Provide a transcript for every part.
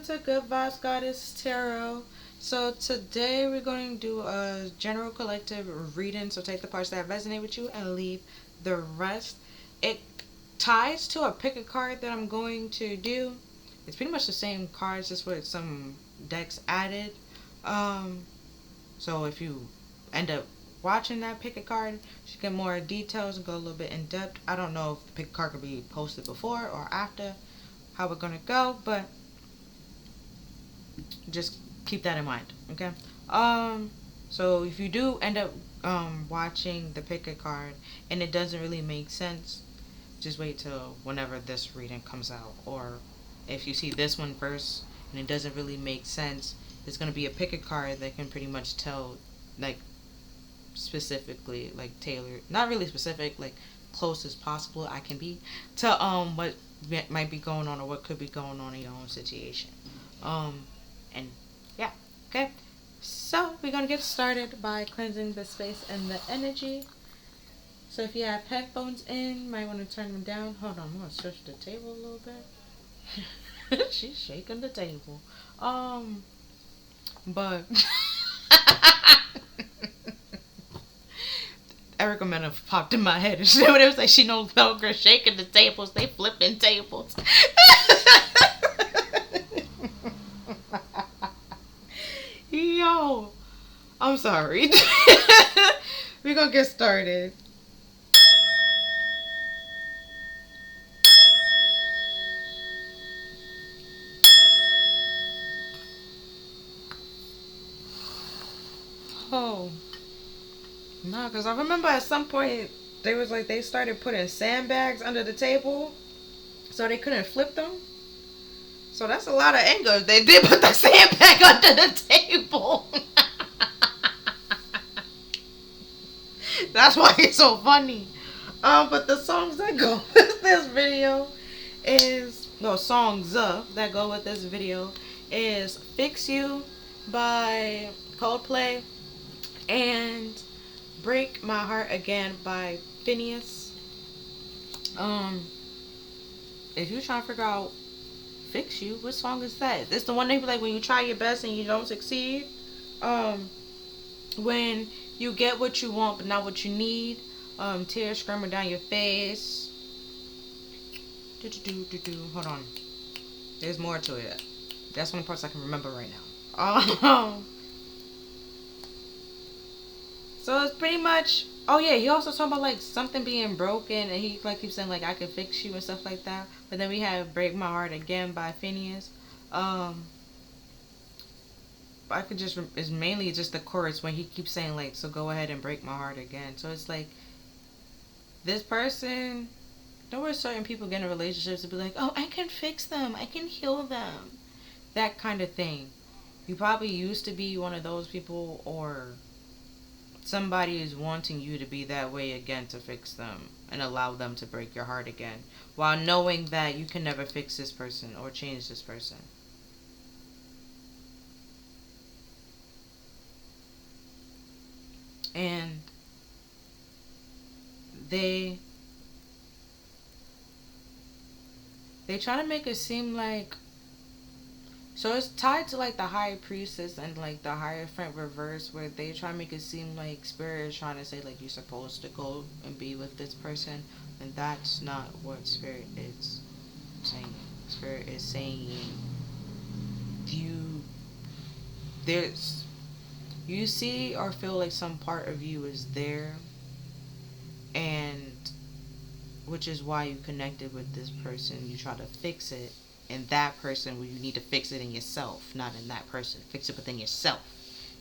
to Good Vibes Goddess Tarot. So today we're going to do a general collective reading. So take the parts that resonate with you and leave the rest. It ties to a pick a card that I'm going to do. It's pretty much the same cards, just with some decks added. Um, so if you end up watching that pick a card, you get more details and go a little bit in depth. I don't know if the pick a card could be posted before or after how we're gonna go, but just keep that in mind, okay? So if you do end up watching the pick a card and it doesn't really make sense, just wait till whenever this reading comes out. Or if you see this one first and it doesn't really make sense, there's gonna be a pick a card that can pretty much tell, like, specifically, like, tailored, not really specific, like close as possible I can be to what might be going on or what could be going on in your own situation. And yeah, okay. So we're gonna get started by cleansing the space and the energy. So if you have headphones in, you might want to turn them down. Hold on, I'm gonna switch the table a little bit. She's shaking the table. But Erica might have popped in my head. She when it was like she no longer shaking the tables, they flipping tables. Yo, I'm sorry. We're gonna get started. Oh, no, because I remember at some point they was like they started putting sandbags under the table so they couldn't flip them. So that's a lot of anger. They did put the sandbag under the table. That's why it's so funny. But the songs that go with this video songs that go with this video is Fix You by Coldplay and Break My Heart Again by Phineas. If you're trying to figure out Fix You, what song is that? It's the one they be like when you try your best and you don't succeed. When you get what you want but not what you need. Tears screaming down your face. Hold on. There's more to it. That's one of the parts I can remember right now. So it's pretty much. Oh yeah, he also talking about like something being broken, and he like keeps saying like I can fix you and stuff like that. But then we have Break My Heart Again by Phineas. I could just it's mainly just the chorus when he keeps saying like so go ahead and break my heart again. So it's like this person. There were certain people get in relationships to be like, oh, I can fix them, I can heal them, that kind of thing. You probably used to be one of those people, or somebody is wanting you to be that way again to fix them and allow them to break your heart again, while knowing that you can never fix this person or change this person. And they try to make it seem like, so it's tied to like the high priestess and like the Hierophant reverse, where they try to make it seem like spirit is trying to say like you're supposed to go and be with this person, and that's not what spirit is saying. Spirit is saying you see or feel like some part of you is there, and which is why you connected with this person. You try to fix it in that person, where you need to fix it in yourself, not in that person. Fix it within yourself.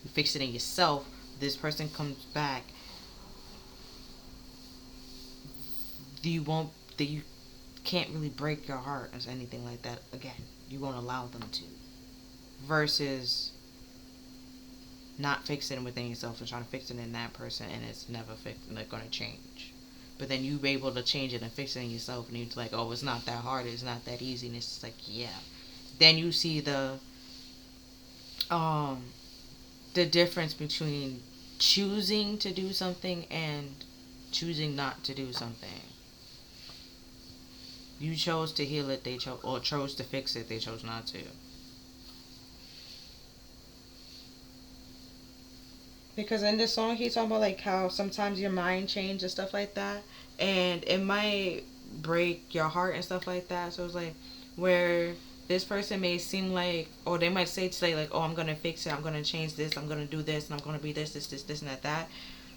You fix it in yourself, this person comes back, you can't really break your heart or anything like that again. You won't allow them to. Versus not fixing it within yourself and trying to fix it in that person, and it's never going to change. But then you be able to change it and fix it in yourself, and you're like, oh, it's not that hard, it's not that easy, and it's just like, yeah. Then you see the difference between choosing to do something and choosing not to do something. You chose to heal it, they chose to fix it, they chose not to. Because in this song, he's talking about like how sometimes your mind changes and stuff like that, and it might break your heart and stuff like that. So it's like where this person may seem like, or they might say today like, oh, I'm gonna fix it, I'm gonna change this, I'm gonna do this, and I'm gonna be this, and that.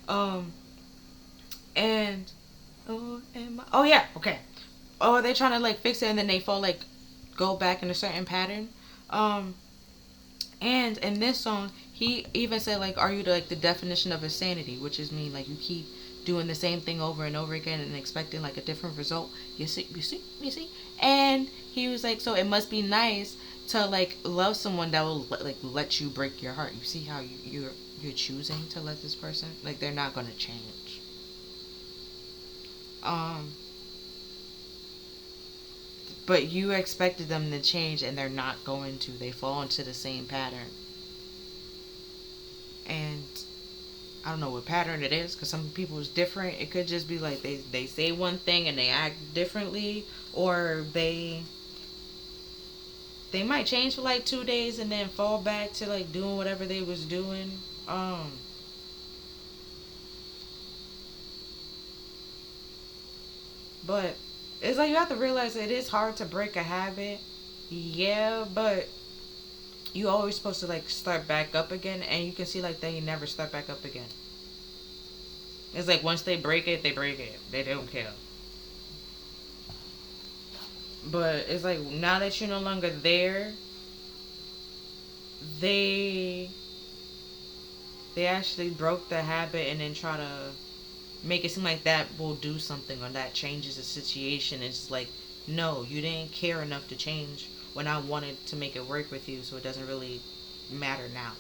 Um, and oh yeah, okay. Oh, they trying to like fix it, and then they fall like go back in a certain pattern. Um, And in this song, he even said like, "Are you like the definition of insanity?" Which is mean like you keep doing the same thing over and over again and expecting like a different result. You see. And he was like, "So it must be nice to like love someone that will like let you break your heart. You see how you're choosing to let this person like they're not gonna change." Um, but you expected them to change and they're not going to. They fall into the same pattern. And I don't know what pattern it is because some people is different. It could just be like they say one thing and they act differently, or they might change for like 2 days and then fall back to like doing whatever they was doing. But it's like you have to realize it is hard to break a habit. Yeah, but you always supposed to like start back up again, and you can see like they never start back up again. It's like once they break it, they break it. They don't care. But it's like now that you're no longer there, they they actually broke the habit and then try to make it seem like that will do something or that changes the situation. It's like, no, you didn't care enough to change when I wanted to make it work with you, so it doesn't really matter now.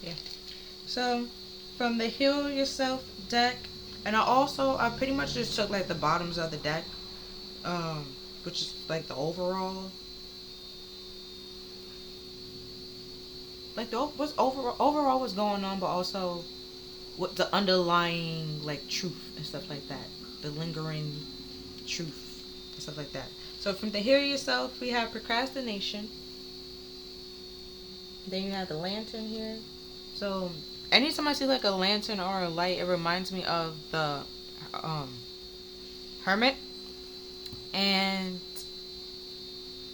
Yeah. So from the Heal Yourself deck, and I pretty much just took like the bottoms of the deck, um, which is like the overall, like the what's overall what's going on, but also what the underlying like truth and stuff like that, the lingering truth and stuff like that. So from the Heal Yourself, we have procrastination. Then you have the lantern here. So anytime I see like a lantern or a light, it reminds me of the um, hermit. And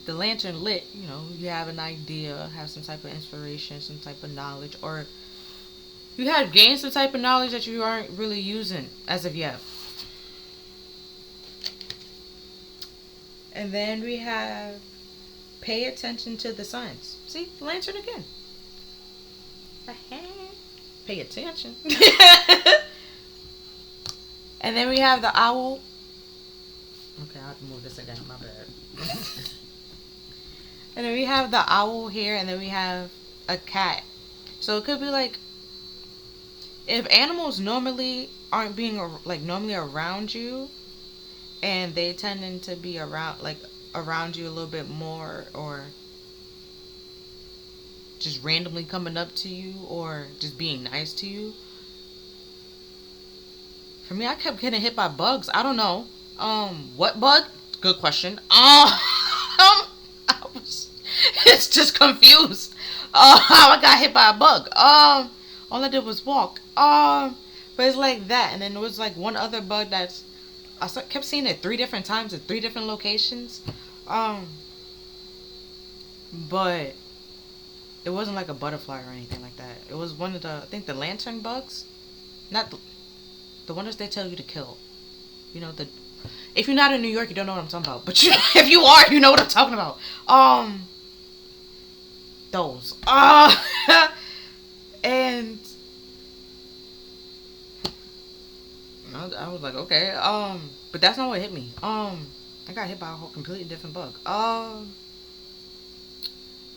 the lantern lit, you have an idea, have some type of inspiration, some type of knowledge, or you have gained some type of knowledge that you aren't really using as of yet. And then we have pay attention to the signs. See, lantern again. Pay attention. And then we have the owl. Okay, I have to move this again. My bad. And then we have the owl here, and then we have a cat. So it could be like if animals normally aren't being like normally around you, and they tending to be around you a little bit more, or just randomly coming up to you, or just being nice to you. For me, I kept getting hit by bugs. I don't know. What bug? Good question. I was it's just confused. How I got hit by a bug. All I did was walk. But it's like that, and then there was like one other bug kept seeing it 3 different times at 3 different locations. But it wasn't like a butterfly or anything like that. It was one of I think the lantern bugs, not the ones they tell you to kill. The if you're not in New York, you don't know what I'm talking about. But if you are, you know what I'm talking about. Those. And I was like, okay. But that's not what hit me. I got hit by a whole completely different bug.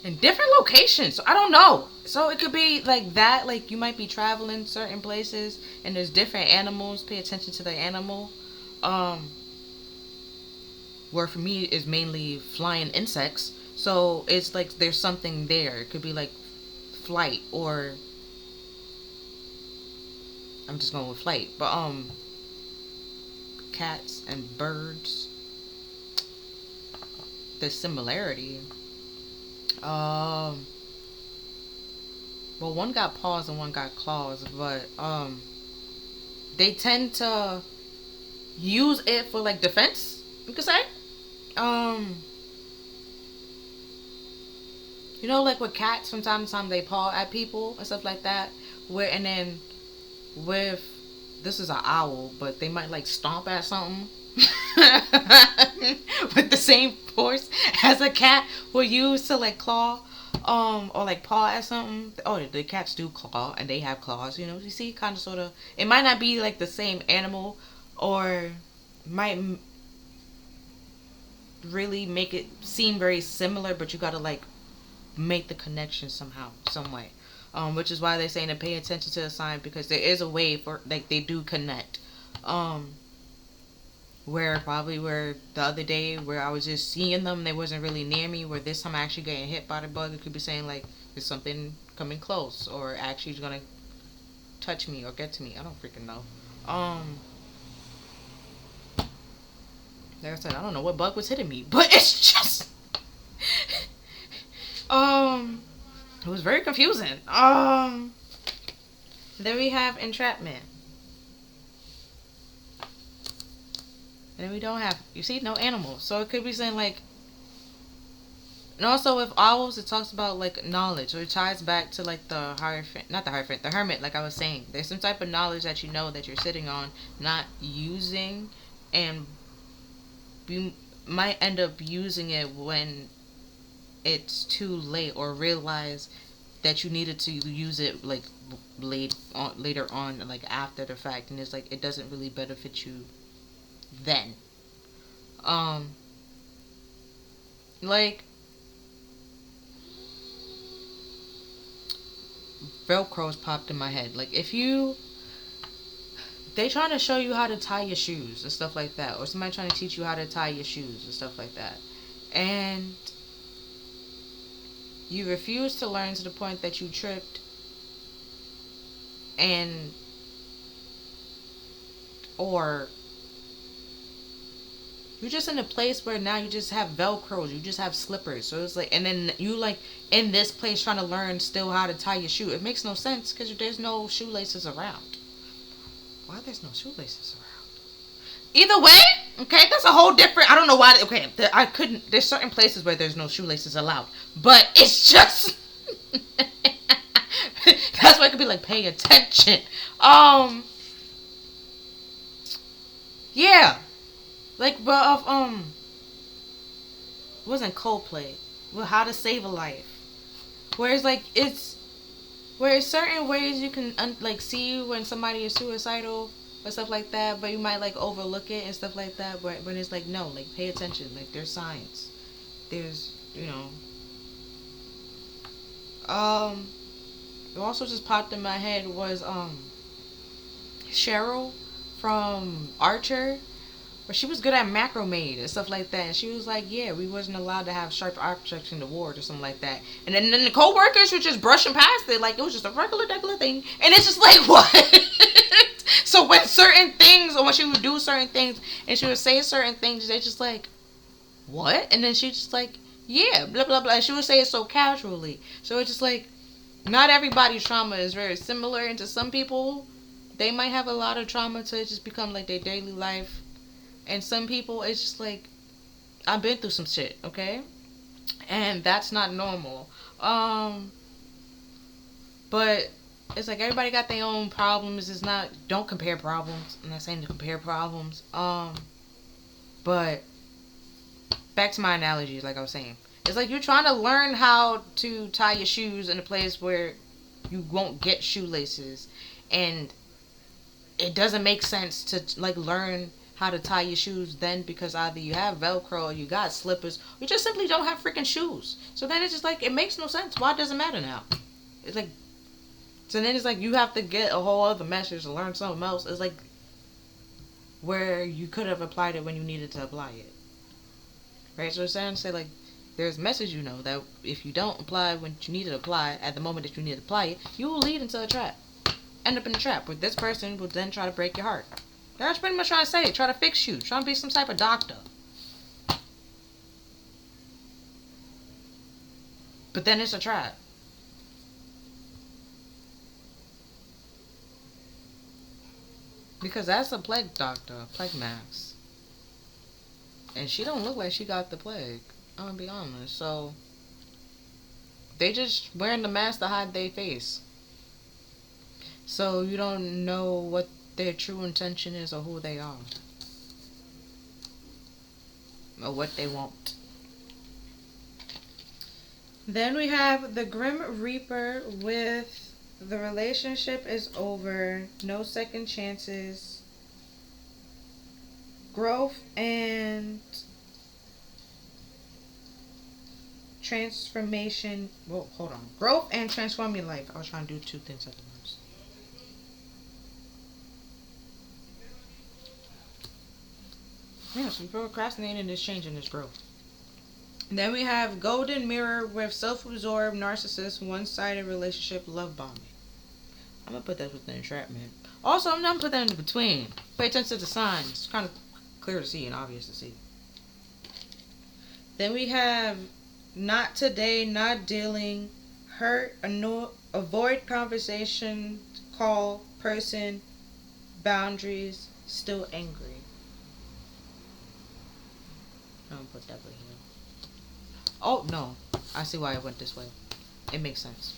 In different locations. So I don't know. So it could be like that. Like you might be traveling certain places and there's different animals. Pay attention to the animal. Where for me is mainly flying insects. So it's like there's something there. It could be like flight, or I'm just going with flight. But cats and birds, the similarity Um, well, one got paws and one got claws, but they tend to use it for like defense. You could say. Um, you know, like with cats, from time to time they paw at people and stuff like that. Where and then with this is an owl, but they might like stomp at something with the same force as a cat will use to like claw, or like paw at something. Oh, the cats do claw and they have claws. You know, you see, kind of, sort of. It might not be like the same animal, or might really make it seem very similar, but you gotta like make the connection somehow, some way. Which is why they're saying to pay attention to the sign, because there is a way for like they do connect. Where probably where the other day where I was just seeing them, they wasn't really near me. Where this time I actually getting hit by the bug, it could be saying like there's something coming close, or actually is gonna touch me or get to me. I don't freaking know. Like I said, I don't know what bug was hitting me, but it's just it was very confusing. Then we have entrapment. And then we don't have, you see, no animals. So it could be saying like, and also with owls, it talks about like knowledge, or it ties back to like the hierophant, not the hierophant, the hermit. Like I was saying, there's some type of knowledge that you know that you're sitting on, not using, and you might end up using it when it's too late, or realize that you needed to use it like later on, like after the fact, and it's like it doesn't really benefit you then. Like Velcro's popped in my head. Like if they trying to show you how to tie your shoes and stuff like that, or somebody trying to teach you how to tie your shoes and stuff like that, and you refuse to learn to the point that you tripped, and or you're just in a place where now you just have Velcros, you just have slippers. So it's like, and then you like in this place trying to learn still how to tie your shoe. It makes no sense because there's no shoelaces around. Why there's no shoelaces around? Either way, okay, that's a whole different. I don't know why. Okay, I couldn't. There's certain places where there's no shoelaces allowed, but it's just that's why I could be like, pay attention. Yeah. Like, but wasn't Coldplay? Well, How to Save a Life. Whereas like whereas certain ways you can like see when somebody is suicidal or stuff like that, but you might like overlook it and stuff like that. But when it's like no, like pay attention. Like there's science. There's It also just popped in my head was Cheryl from Archer, but she was good at macrame and stuff like that. And she was like, yeah, we wasn't allowed to have sharp objects in the ward or something like that. And then the co-workers were just brushing past it like it was just a regular thing. And it's just like, what? So when certain things, or when she would do certain things and she would say certain things, they just like, what? And then she just like, yeah, blah, blah, blah. And she would say it so casually. So it's just like, not everybody's trauma is very similar. And to some people, they might have a lot of trauma to just become like their daily life. And some people, it's just like, I've been through some shit, okay? And that's not normal. But it's like everybody got their own problems. It's not, don't compare problems. I'm not saying to compare problems. But back to my analogies, like I was saying. It's like you're trying to learn how to tie your shoes in a place where you won't get shoelaces. And it doesn't make sense to like learn how to tie your shoes then, because either you have Velcro or you got slippers, or you just simply don't have freaking shoes. So then it's just like, it makes no sense. Why does it matter now? It's like, so then it's like you have to get a whole other message to learn something else. It's like where you could have applied it when you needed to apply it. Right? So it's saying to say like, there's a message that if you don't apply when you need to apply at the moment that you need to apply it, you will lead into a trap. End up in a trap where this person will then try to break your heart. That's pretty much trying to say. Try to fix you. Trying to be some type of doctor. But then it's a trap. Because that's a plague doctor, a plague mask. And she don't look like she got the plague. I'm gonna be honest. So they just wearing the mask to hide their face. So you don't know what their true intention is or who they are. Or what they want. Then we have the Grim Reaper with the relationship is over, no second chances, growth and transformation. Well, hold on. Growth and transforming life. I was trying to do two things at once. Yeah, so procrastinating is changing this growth. Then we have Golden Mirror with self-absorbed, narcissist, one-sided relationship, love bombing. I'm gonna put that with the entrapment. Also, I'm gonna put that in between. Pay attention to the signs. It's kind of clear to see and obvious to see. Then we have not today, not dealing, hurt, avoid conversation, call, person, boundaries, still angry. I'm gonna put that with here. Oh, no. I see why I went this way. It makes sense.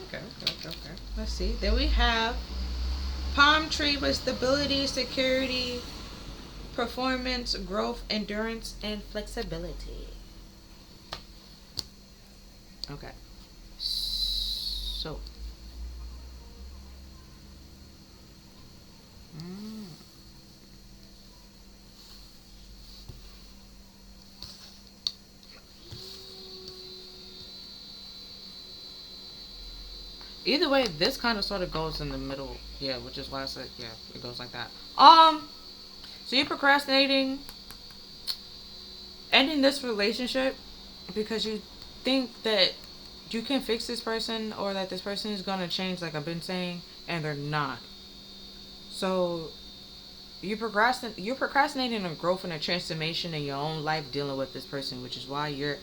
Okay. Let's see. Then we have palm tree with stability, security, performance, growth, endurance, and flexibility. Okay. So. Either way, this kind of sort of goes in the middle. Yeah, which is why I said, yeah, it goes like that. So you're procrastinating ending this relationship because you think that you can fix this person or that this person is going to change, like I've been saying, and they're not. So you're procrastinating a growth and a transformation in your own life dealing with this person, which is why you're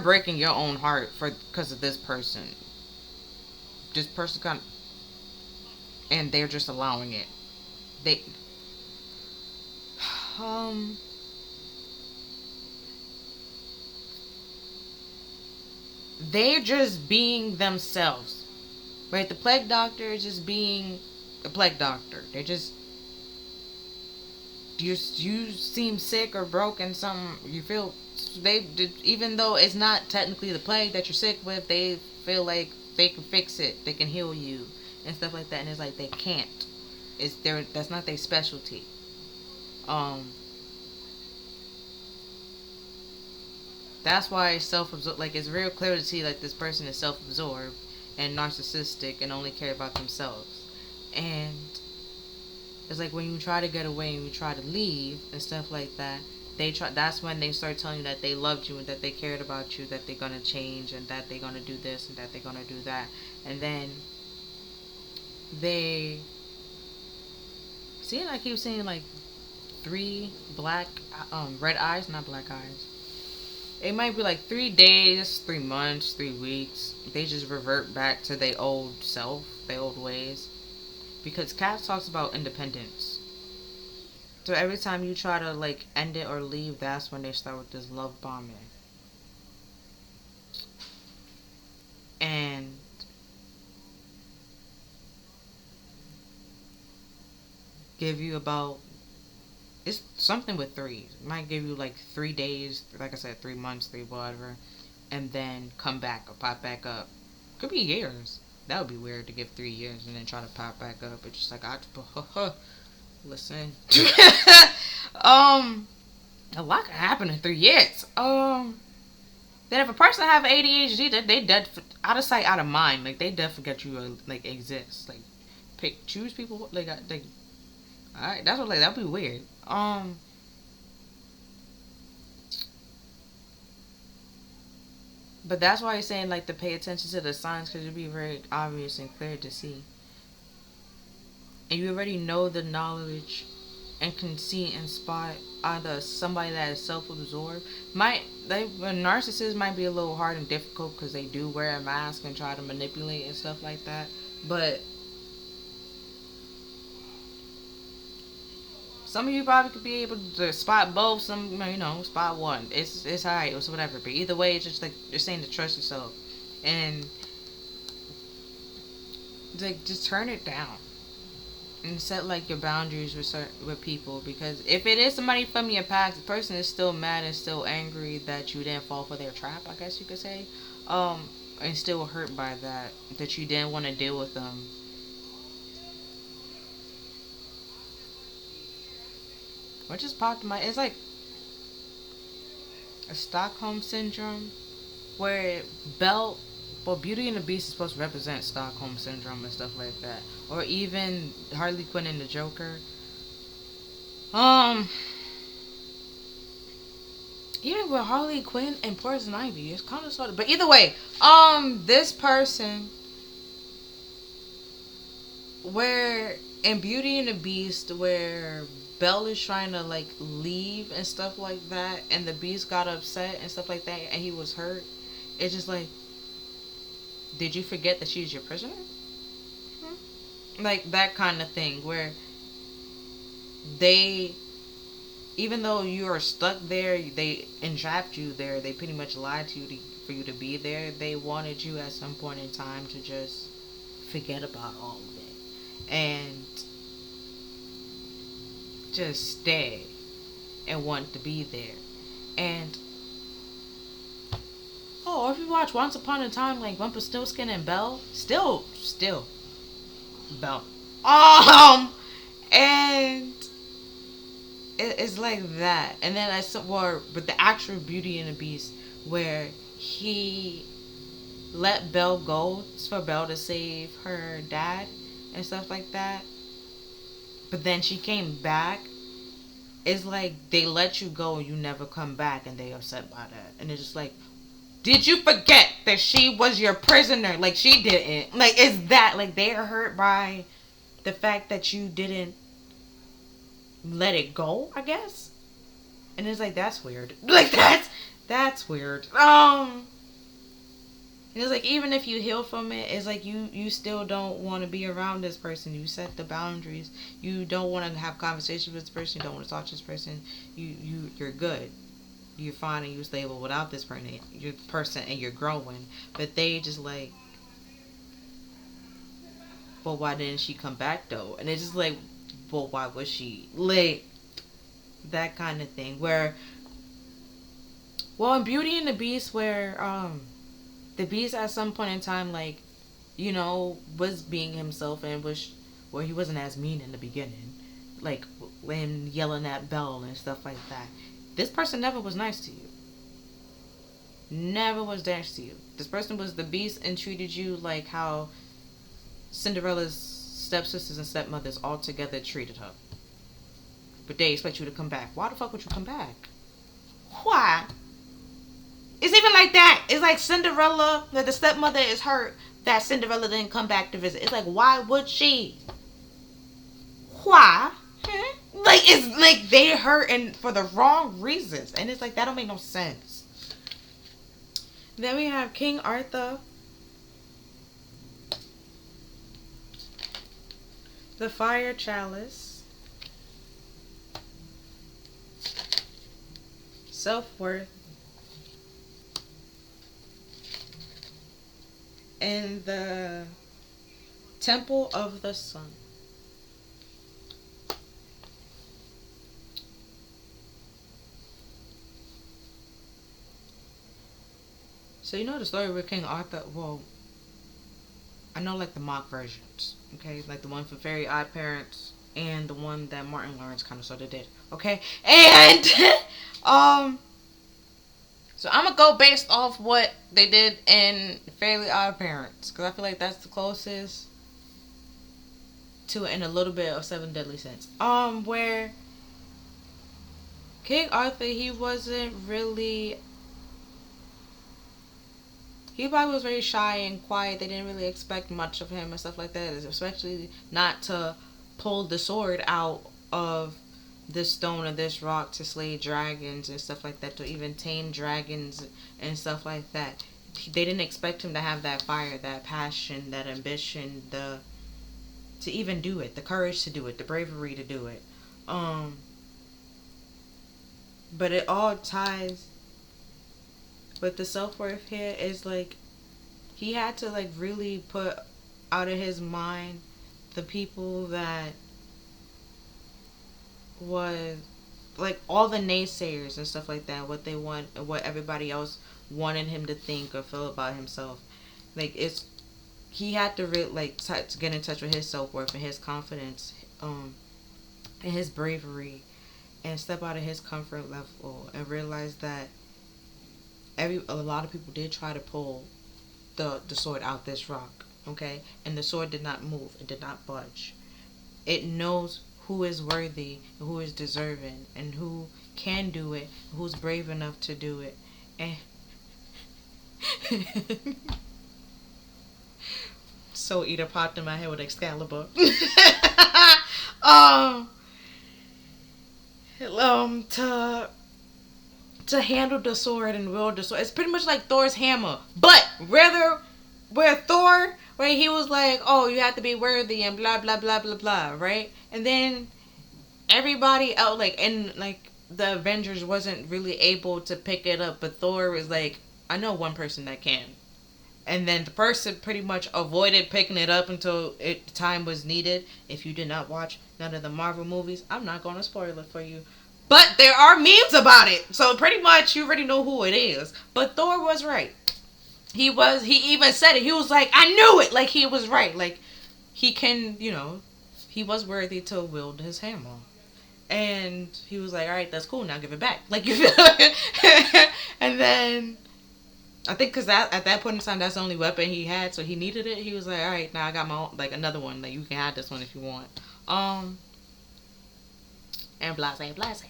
breaking your own heart because of this person. This person and they're just allowing it. Um they're just being themselves, right? The plague doctor is just being a plague doctor. They just you seem sick or broken. You feel even though it's not technically the plague that you're sick with, they feel like they can fix it, they can heal you and stuff like that, and it's like they can't. That's not their specialty. That's why it's self-absorbed. Like, it's real clear to see like this person is self-absorbed and narcissistic and only care about themselves. And it's like when you try to get away and you try to leave and stuff like that, that's when they start telling you that they loved you and that they cared about you, that they're gonna change and that they're gonna do this and that they're gonna do that. And then they I keep seeing like 3 black red eyes, not black eyes. It might be like 3 days, 3 months, 3 weeks. They just revert back to their old self, their old ways. Because Kat talks about independence. So every time you try to like end it or leave, that's when they start with this love bombing. And give you about, it's something with 3. It might give you like 3 days, like I said, 3 months, 3 whatever, and then come back or pop back up. Could be years. That would be weird to give 3 years and then try to pop back up. It's just like, listen. A lot can happen in 3 years. Then if a person have ADHD, they dead out of sight, out of mind. Like, they dead forget you like exist. Like, choose people like alright, that's what, like, that'd be weird. But that's why he's saying like to pay attention to the signs, because it'd be very obvious and clear to see. And you already know the knowledge and can see and spot either somebody that is self-absorbed. A narcissist might be a little hard and difficult because they do wear a mask and try to manipulate and stuff like that. But some of you probably could be able to spot both. Some, spot one. It's alright. It's whatever. But either way, it's just like you're saying to trust yourself and like just turn it down and set like your boundaries with people, because if it is somebody from your past, the person is still mad and still angry that you didn't fall for their trap, I guess you could say, and still hurt by that you didn't want to deal with them. What just popped in my, it's like a Stockholm syndrome where Belle, well, Beauty and the Beast is supposed to represent Stockholm syndrome and stuff like that, or even Harley Quinn and the Joker. Even with Harley Quinn and Poison Ivy, it's kind of sort of. But either way, this person, where in Beauty and the Beast, where Belle is trying to like leave and stuff like that, and the Beast got upset and stuff like that, and he was hurt. It's just like, did you forget that she's your prisoner? Like that kind of thing, where they, even though you are stuck there, they entrapped you there. They pretty much lied to you for you to be there. They wanted you at some point in time to just forget about all of it and just stay and want to be there. And if you watch Once Upon a Time, like Rumpelstiltskin and Belle, still Belle. And it's like that. And then but the actual Beauty and the Beast, where he let Belle go for Belle to save her dad and stuff like that. But then she came back. It's like they let you go and you never come back, and they upset by that. And it's just like, did you forget that she was your prisoner? Like, she didn't. Like, it's that. Like, they are hurt by the fact that you didn't let it go, I guess. And it's like, that's weird. Like, that's weird. And it's like, even if you heal from it, it's like you still don't want to be around this person. You set the boundaries. You don't want to have conversations with this person. You don't want to talk to this person. You're good. You're fine and you're stable without this person, and you're growing. But they just like, well, why didn't she come back though? And it's just like, well, why was she like that kind of thing? Where, well, in Beauty and the Beast, where the Beast at some point in time, like, was being himself and he wasn't as mean in the beginning, like when yelling at Belle and stuff like that. This person never was nice to you. Never was nice to you. This person was the Beast and treated you like how Cinderella's stepsisters and stepmothers all together treated her. But they expect you to come back. Why the fuck would you come back? Why? It's even like that. It's like Cinderella, that the stepmother is hurt that Cinderella didn't come back to visit. It's like, why would she? Why? Like, it's like they hurt and for the wrong reasons. And it's like, that don't make no sense. Then we have King Arthur, the Fire Chalice, Self-Worth, and the Temple of the Sun. So you know the story with King Arthur? Well, I know like the mock versions, okay? Like the one for Very Odd Parents and the one that Martin Lawrence kind of sort of did, okay? And, so I'm gonna go based off what they did in Fairly Odd Parents, because I feel like that's the closest to it in a little bit of Seven Deadly Sins. Where King Arthur, he probably was very shy and quiet. They didn't really expect much of him and stuff like that, especially not to pull the sword out of this stone or this rock to slay dragons and stuff like that, to even tame dragons and stuff like that. They didn't expect him to have that fire, that passion, that ambition, the to even do it, the courage to do it, the bravery to do it. Um, but it all ties. But the self worth here is like he had to like really put out of his mind the people that was like all the naysayers and stuff like that, what they want, what everybody else wanted him to think or feel about himself. Like it's he had to really like to get in touch with his self worth and his confidence, and his bravery, and step out of his comfort level and realize that a lot of people did try to pull the sword out this rock, okay, and the sword did not move, it did not budge. It knows who is worthy, who is deserving, and who can do it, who's brave enough to do it. And so Ida popped in my head with Excalibur. um, to handle the sword and wield the sword, it's pretty much like Thor's hammer, but rather where Thor, where he was like, oh, you have to be worthy and blah blah blah blah blah, right? And then everybody else, like, and like the Avengers wasn't really able to pick it up, but Thor was like, I know one person that can. And then the person pretty much avoided picking it up until time was needed. If you did not watch none of the Marvel movies, I'm not going to spoil it for you. But there are memes about it. So pretty much you already know who it is. But Thor was right. He even said it. He was like, I knew it. Like, he was right. Like, he can, he was worthy to wield his hammer. And he was like, all right, that's cool. Now give it back. Like, you feel and then I think because at that point in time, that's the only weapon he had, so he needed it. He was like, all right, now I got my own, like, another one. Like, you can have this one if you want. And blase, blase.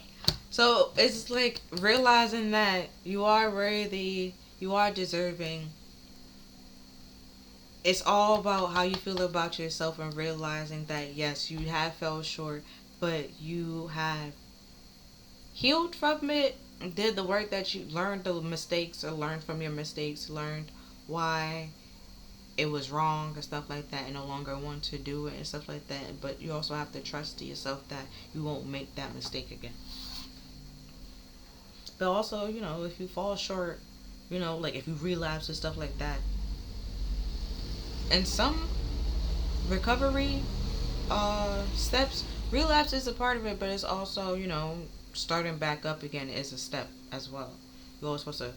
So it's like realizing that you are worthy, you are deserving. It's all about how you feel about yourself and realizing that, yes, you have fell short, but you have healed from it, did the work that you learned, the mistakes, or learned from your mistakes, learned why it was wrong and stuff like that, and no longer want to do it and stuff like that. But you also have to trust to yourself that you won't make that mistake again. But also, if you fall short, like if you relapse and stuff like that, and some recovery steps, relapse is a part of it, but it's also, starting back up again is a step as well. You're always supposed to,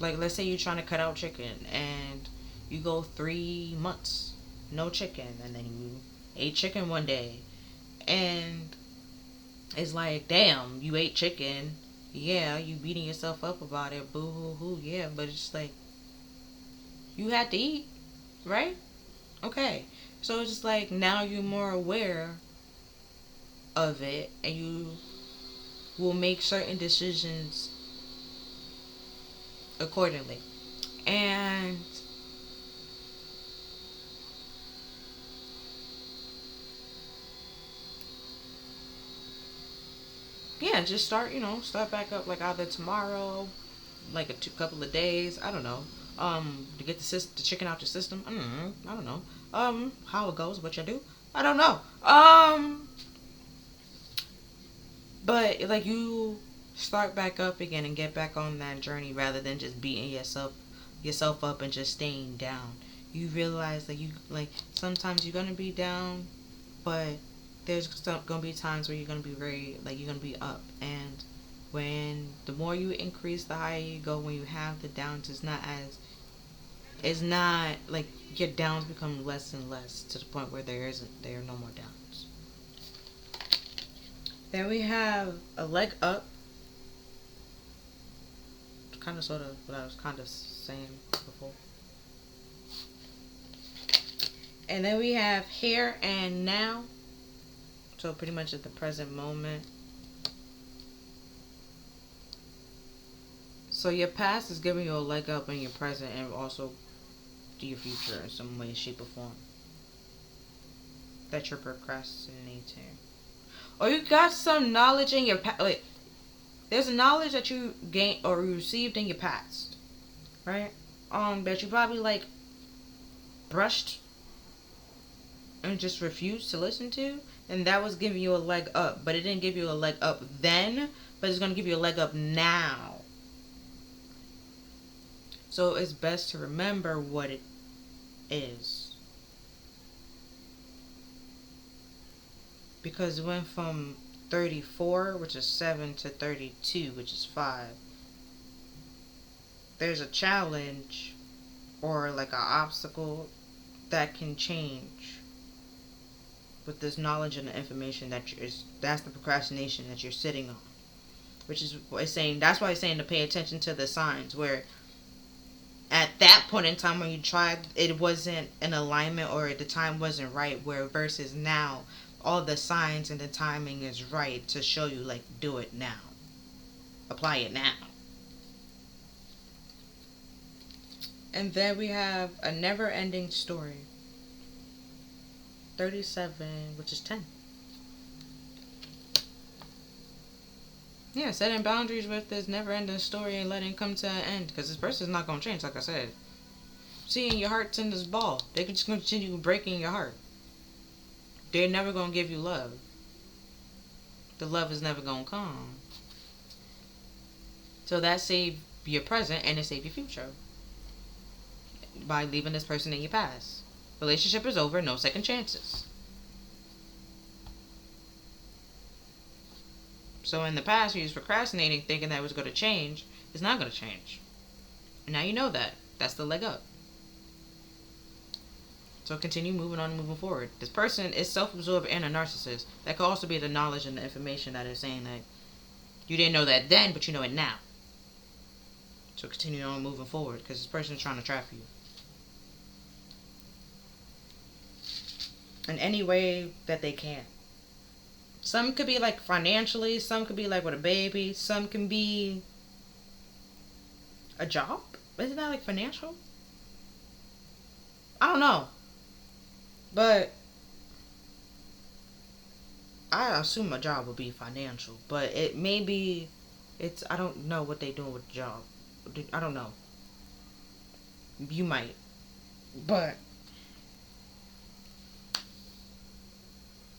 like, let's say you're trying to cut out chicken and you go 3 months no chicken, and then you ate chicken one day, and it's like, damn, you ate chicken, yeah, you beating yourself up about it, boo hoo hoo, yeah, but it's like, you had to eat, right? Okay, so it's just like, now you're more aware of it, and you will make certain decisions accordingly. And yeah, just start back up, like either tomorrow, like couple of days, I don't know, to get the chicken out your system. I don't know how it goes, what you do, I don't know, but like you start back up again and get back on that journey rather than just beating yourself up and just staying down. You realize that you, like, sometimes you're gonna be down, but there's gonna be times where you're gonna be you're gonna be up. And when the more you increase, the higher you go. When you have the downs, it's not like your downs become less and less to the point where there are no more downs. Then we have a leg up, kind of sort of what I was kind of saying before. And then we have here and now. So pretty much at the present moment. So your past is giving you a leg up in your present and also to your future in some way, shape, or form that you're procrastinating. or you got some knowledge in your past. Like, there's a knowledge that you gained or received in your past, right? That you probably like brushed and just refused to listen to, and that was giving you a leg up. But it didn't give you a leg up then, but it's gonna give you a leg up now. So it's best to remember what it is. Because it went from 34, which is 7, to 32, which is 5. There's a challenge or like an obstacle that can change with this knowledge and the information that's the procrastination that you're sitting on. Which is what it's saying. That's why it's saying to pay attention to the signs where at that point in time when you tried, it wasn't in alignment or the time wasn't right, where versus now all the signs and the timing is right to show you like do it now, apply it now. And then we have a never ending story, 37, which is 10. Yeah, setting boundaries with this never ending story and letting it come to an end, because this person's not going to change, like I said. Seeing your heart's in this ball, they can just continue breaking your heart. They're never going to give you love. The love is never going to come. So that saved your present and it saved your future by leaving this person in your past. Relationship is over, no second chances. So in the past, you was procrastinating, thinking that it was going to change. It's not going to change. And now you know that. That's the leg up. So continue moving on and moving forward. This person is self-absorbed and a narcissist. That could also be the knowledge and the information that is saying that you didn't know that then, but you know it now. So continue on moving forward, because this person is trying to trap you. In any way that they can. Some could be like financially, some could be like with a baby, some can be a job. Isn't that like financial? I don't know. But I assume a job would be financial. But it may be, I don't know what they doing with the job. I don't know. You might. But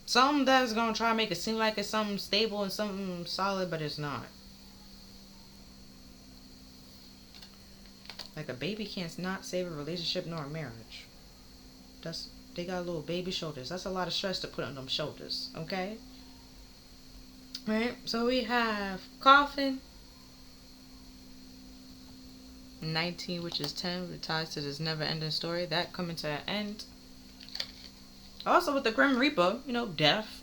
something that's going to try to make it seem like it's something stable and something solid, but it's not. Like a baby can't not save a relationship nor a marriage. They got little baby shoulders. That's a lot of stress to put on them shoulders, okay? Right? So we have coffin. 19, which is 10, which ties to this never-ending story. That coming to an end. Also with the Grim Reaper, death.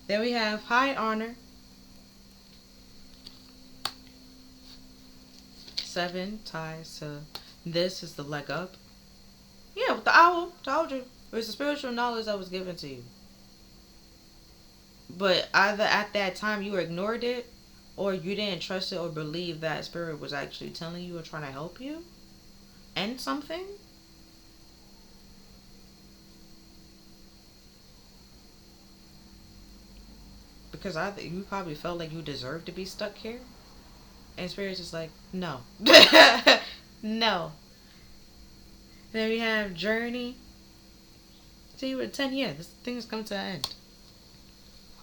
Then we have high honor. 7 ties to this is the leg up. Yeah, with the owl, told you. It was the spiritual knowledge that was given to you. But either at that time you ignored it, or you didn't trust it or believe that spirit was actually telling you or trying to help you end something. Because you probably felt like you deserved to be stuck here. And spirit's just like, no. No. Then we have journey. See, with 10 years, this thing is coming to an end.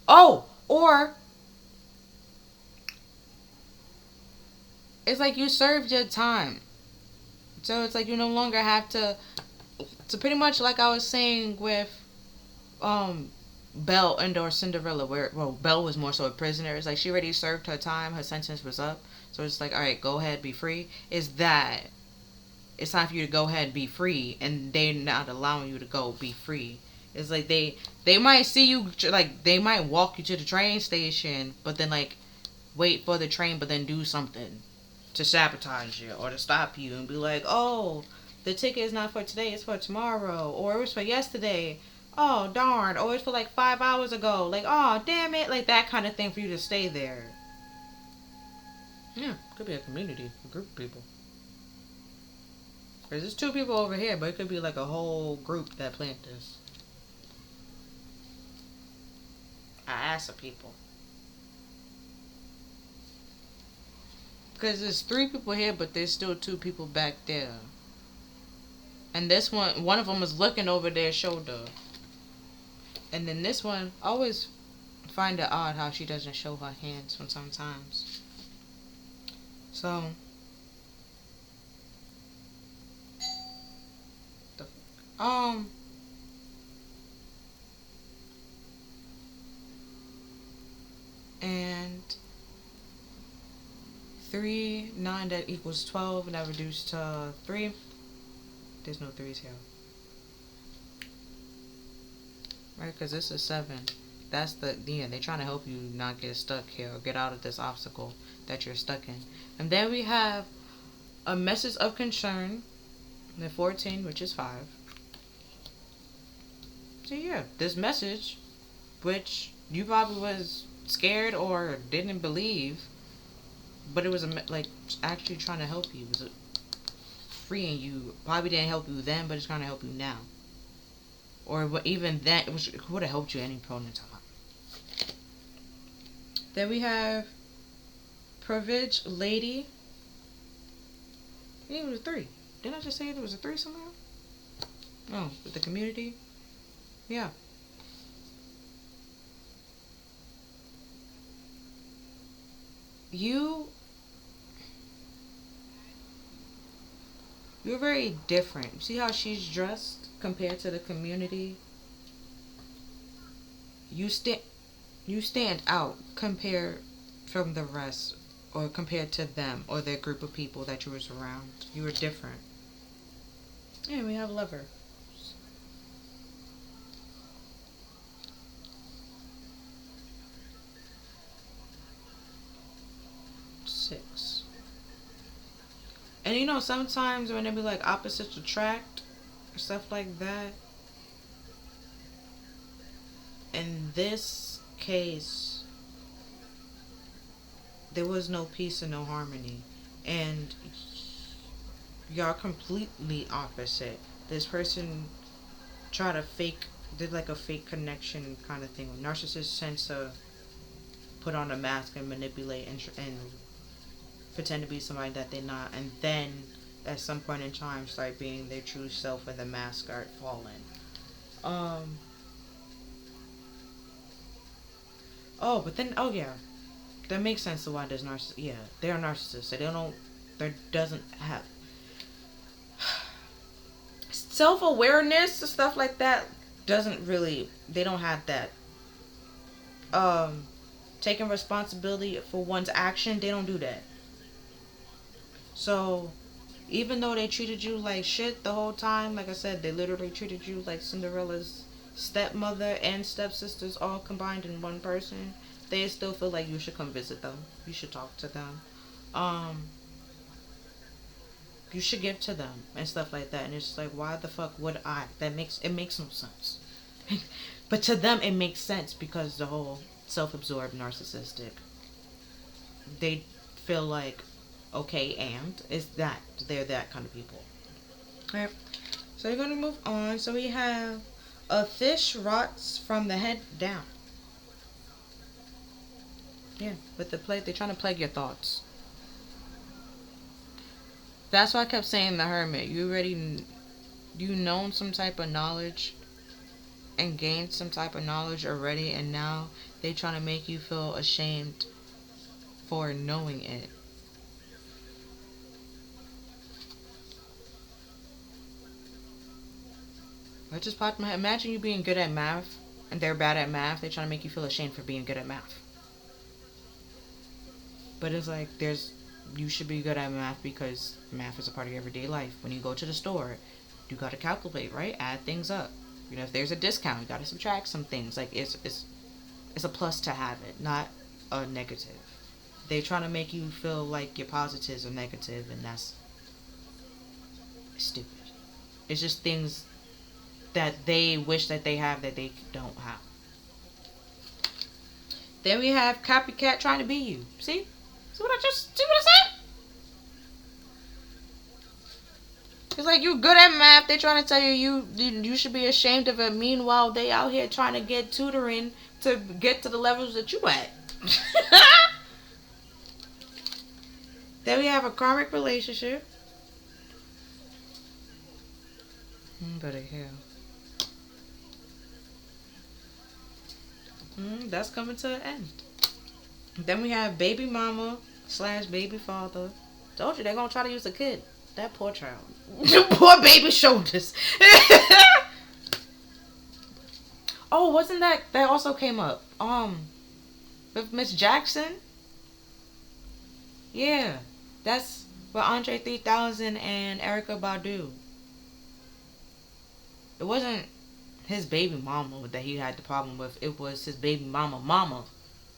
Oh, or it's like you served your time. So it's like you no longer have to. So pretty much like I was saying with Belle and or Cinderella, where Belle was more so a prisoner. It's like she already served her time, her sentence was up. So it's like, all right, go ahead, be free. Is that it's time for you to go ahead and be free, and they're not allowing you to go be free. It's like they might see you, like they might walk you to the train station, but then like wait for the train, but then do something to sabotage you or to stop you and be like, oh, the ticket is not for today, it's for tomorrow, or it was for yesterday. Oh darn, or it's for like 5 hours ago. Like, oh damn it, like that kind of thing for you to stay there. Yeah, could be a community, a group of people. There's 2 people over here, but it could be like a whole group that planned this. an ass of people. Because there's 3 people here, but there's still 2 people back there. And this one of them is looking over their shoulder. And then this one, I always find it odd how she doesn't show her hands sometimes. So, and 3, 9, that equals 12, and that reduced to 3. There's no 3s here. Right, because this is 7. That's the end. They're trying to help you not get stuck here or get out of this obstacle that you're stuck in. And then we have a message of concern, the 14, which is 5. So yeah, this message, which you probably was scared or didn't believe, but it was like actually trying to help you. It was freeing you. Probably didn't help you then, but it's trying to help you now. Or even then, it would have helped you any point in time. Then we have Privilege Lady. I think it was a 3. Didn't I just say there was a 3 somewhere? Oh, with the community? Yeah. You're very different. See how she's dressed compared to the community? You stand out compared from the rest, or compared to them or their group of people that you was around. You were different. Yeah, we have Lover. Six. And you know, sometimes when they be like opposites attract or stuff like that, in this case, there was no peace and no harmony. And y'all completely opposite. This person did like a fake connection kind of thing. Narcissists tend to put on a mask and manipulate and pretend to be somebody that they're not, and then at some point in time start being their true self when the mask start falling. Oh yeah, that makes sense to why there's narcissists. Yeah, they're narcissists. So there doesn't have self-awareness and stuff like that. They don't have that. Taking responsibility for one's action, they don't do that. So, even though they treated you like shit the whole time, like I said, they literally treated you like Cinderella's stepmother and stepsisters all combined in one person, they still feel like you should come visit them. You should talk to them. You should give to them and stuff like that. And it's like, why the fuck would I? It makes no sense. But to them, it makes sense because the whole self-absorbed narcissistic, they feel like, okay, and they're that kind of people. Alright, so we're going to move on. So we have a fish rots from the head down. Yeah, with the plague, they're trying to plague your thoughts. That's why I kept saying the hermit. You known some type of knowledge and gained some type of knowledge already, and now they trying to make you feel ashamed for knowing it. I just popped my head. Imagine you being good at math and they're bad at math. They're trying to make you feel ashamed for being good at math. But it's like you should be good at math because math is a part of your everyday life. When you go to the store, you gotta calculate, right? Add things up. You know, if there's a discount, you gotta subtract some things. Like it's a plus to have it, not a negative. They're trying to make you feel like your positives are negative, and that's stupid. It's just things that they wish that they have that they don't have. Then we have copycat trying to be you. See what I said? It's like, you good at math. They trying to tell you should be ashamed of it. Meanwhile, they out here trying to get tutoring to get to the levels that you at. Then we have a karmic relationship. Better hell. That's coming to an end. Then we have baby mama slash baby father. Told you they're gonna try to use a kid. That poor child. Poor baby shoulders. Oh, wasn't that also came up? With Miss Jackson? Yeah. That's with Andre 3000 and Erica Badu. It wasn't his baby mama that he had the problem with. It was his baby mama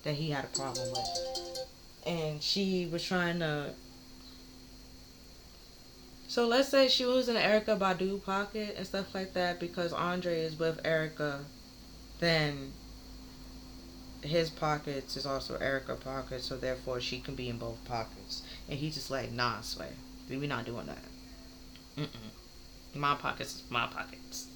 that he had a problem with. And she was trying to... So let's say she was in Erica Badu pocket and stuff like that because Andre is with Erica. Then his pockets is also Erica pockets, so therefore she can be in both pockets. And he's just like, nah, Sway, we not doing that. My pockets is my pockets.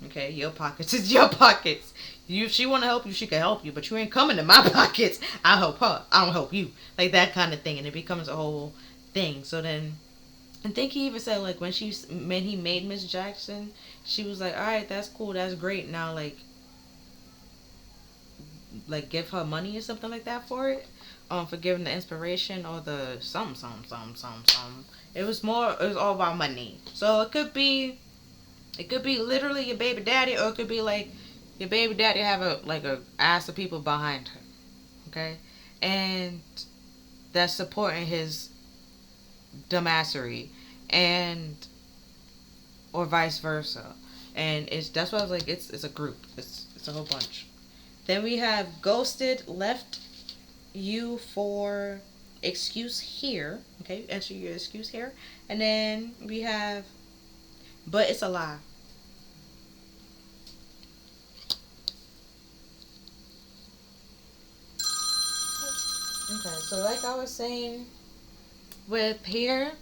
Okay, your pockets is your pockets. If she want to help you, she can help you, but you ain't coming to my pockets. I'll help her. I don't help you. Like that kind of thing, and it becomes a whole thing. So then, I think he even said like when he made Miss Jackson, she was like, all right, that's cool, that's great. Now like give her money or something like that for it, for giving the inspiration or the some. It was all about money. So it could be literally your baby daddy, or it could be like your baby daddy have a ass of people behind her, okay, and that's supporting his dumbassery, and or vice versa, and that's why I was like, it's a group, it's a whole bunch. Then we have ghosted, left you for excuse here. Okay, enter your excuse here. And then we have, but it's a lie. Okay, so like I was saying, with here,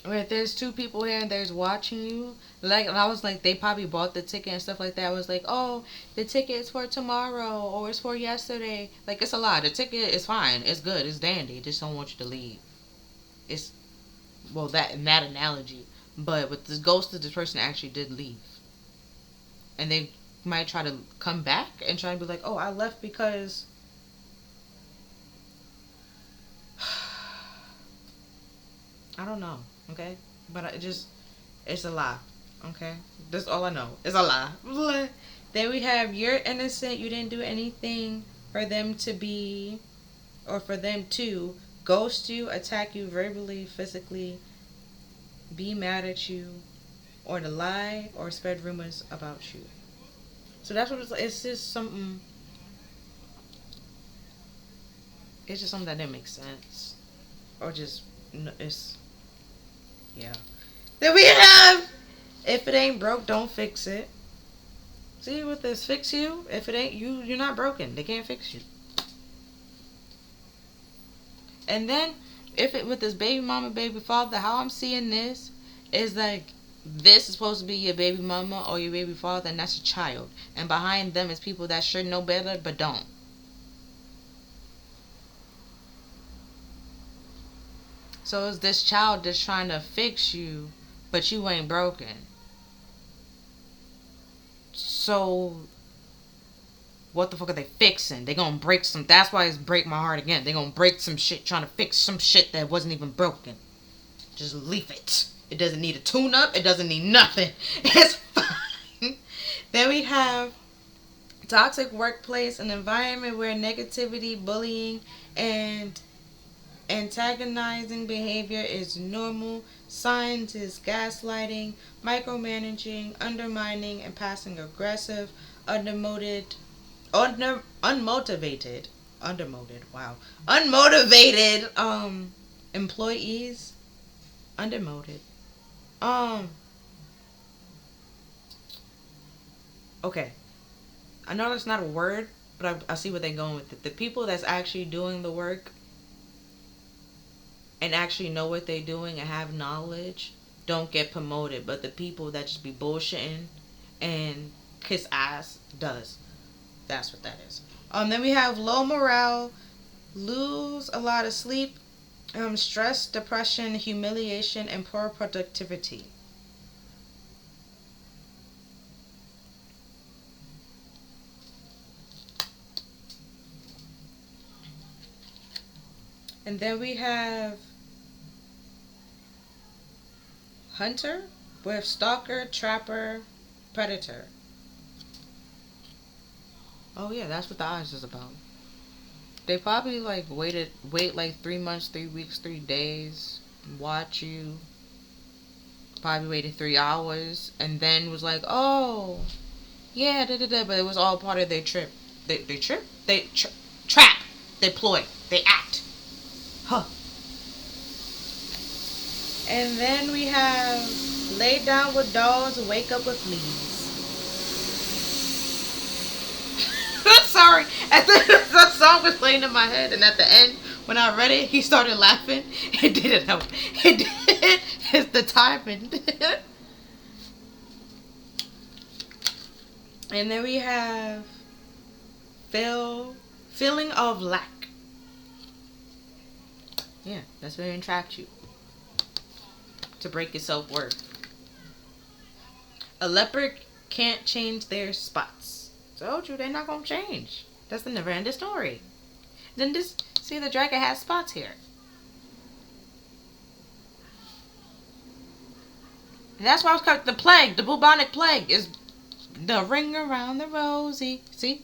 where there's two people here and there's watching you, like, and I was like, they probably bought the ticket and stuff like that. I was like, oh, the ticket is for tomorrow or it's for yesterday. Like, it's a lie. The ticket is fine. It's good. It's dandy. Just don't want you to leave. It's, well, that in that analogy. But with this ghost, this person actually did leave. And they might try to come back and try to be like, oh, I left because... I don't know. Okay? But it's a lie. Okay? That's all I know. It's a lie. Then we have, you're innocent. You didn't do anything for them to be, or for them to ghost you, attack you verbally, physically, be mad at you, or to lie or spread rumors about you. So that's what it's just something. It's just something that didn't make sense, or just it's, yeah. Then we have, if it ain't broke, don't fix it. See, with this fix you, if it ain't you, you're not broken. They can't fix you. And then, if it with this baby mama, baby father, how I'm seeing this is like, this is supposed to be your baby mama or your baby father, and that's a child. And behind them is people that should know better but don't. So it's this child that's trying to fix you, but you ain't broken. So what the fuck are they fixing? They gonna break some... That's why it's break my heart again. They gonna break some shit trying to fix some shit that wasn't even broken. Just leave it. It doesn't need a tune-up. It doesn't need nothing. It's fine. Then we have toxic workplace, an environment where negativity, bullying, and antagonizing behavior is normal. Signs is gaslighting, micromanaging, undermining, and passive aggressive, unmotivated, employees, undermotivated. Okay. I know that's not a word, but I see where they're going with it. The people that's actually doing the work and actually know what they're doing and have knowledge, don't get promoted, but the people that just be bullshitting and kiss ass does. That's what that is. Then we have low morale, lose a lot of sleep, stress, depression, humiliation, and poor productivity. And then we have hunter with stalker, trapper, predator. Oh yeah, that's what the eyes is about. They probably like wait like 3 months, 3 weeks, 3 days, watch you. Probably waited 3 hours, and then was like, oh yeah, da da da. But it was all part of their trip. They trip. Trap. They ploy. They act. Huh. And then we have lay down with dolls, wake up with fleas. Sorry, the song was playing in my head, and at the end, when I read it, he started laughing. It didn't help. It did. It's the timing. And then we have feeling of lack. Yeah, that's what entraps you. To break your self-worth. A leopard can't change their spots. Told you, they're not gonna change. That's the never-ending story. Then just see, the dragon has spots here. And that's why I was called the plague. The bubonic plague is the ring around the rosy. See?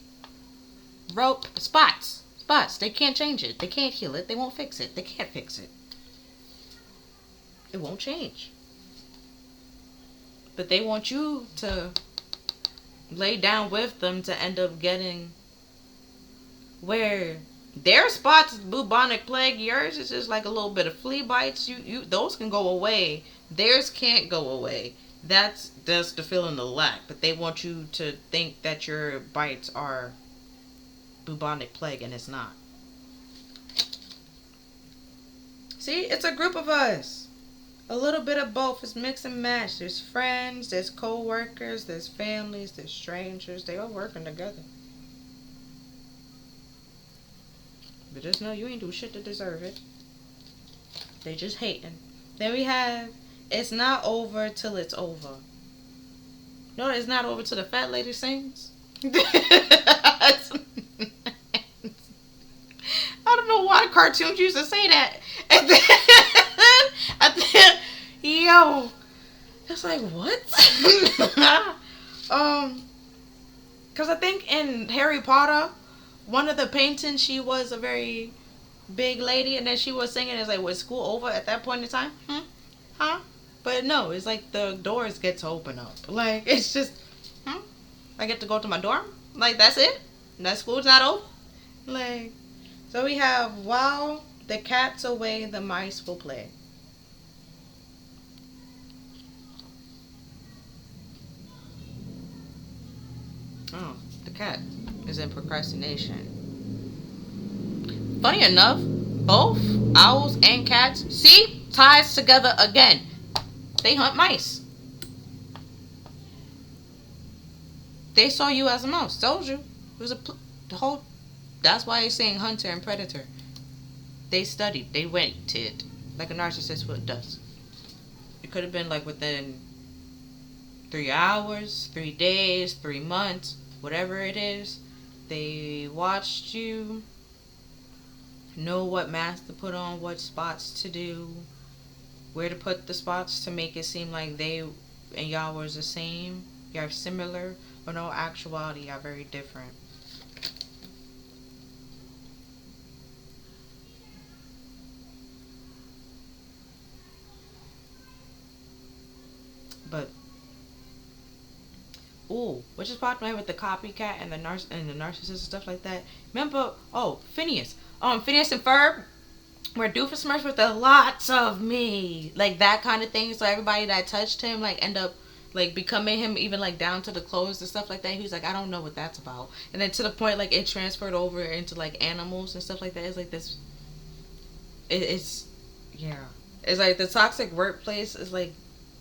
Rope. Spots. Spots. They can't change it. They can't heal it. They won't fix it. They can't fix it. It won't change. But they want you to lay down with them to end up getting where their spots is bubonic plague. Yours is just like a little bit of flea bites. You those can go away. Theirs can't go away. That's the feeling of lack. But they want you to think that your bites are bubonic plague, and it's not. See, it's a group of us. A little bit of both. It's mix and match. There's friends, there's co-workers, there's families, there's strangers. They all working together. But just know you ain't do shit to deserve it. They just hating. Then we have, it's not over till it's over. No, it's not over till the fat lady sings. I don't know why cartoons used to say that. And then, yo, it's like, what? Because I think in Harry Potter, one of the paintings, she was a very big lady, and then she was singing. It's like, was school over at that point in time? Huh? But no, it's like the doors get to open up. Like, it's just, I get to go to my dorm. Like, that's it. That school's not over. Like, so we have, while the cat's away, the mice will play. Oh, the cat is in procrastination. Funny enough, both owls and cats, see, ties together again. They hunt mice. They saw you as a mouse. Told you. It was the whole. That's why he's saying hunter and predator. They studied. They waited, like a narcissist does. It could have been like within 3 hours, 3 days, 3 months, whatever it is. They watched you, know what mask to put on, what spots to do, where to put the spots to make it seem like they and y'all was the same. Y'all similar, but no actuality, y'all very different. But ooh, what just popped in my head with the copycat and the narcissist and stuff like that. Remember, Phineas. Phineas and Ferb were doofus smurfs with a lots of me. Like that kind of thing. So everybody that touched him like end up like becoming him, even like down to the clothes and stuff like that. He was like, I don't know what that's about. And then to the point like it transferred over into like animals and stuff like that. It's like this. It's yeah. It's like the toxic workplace is like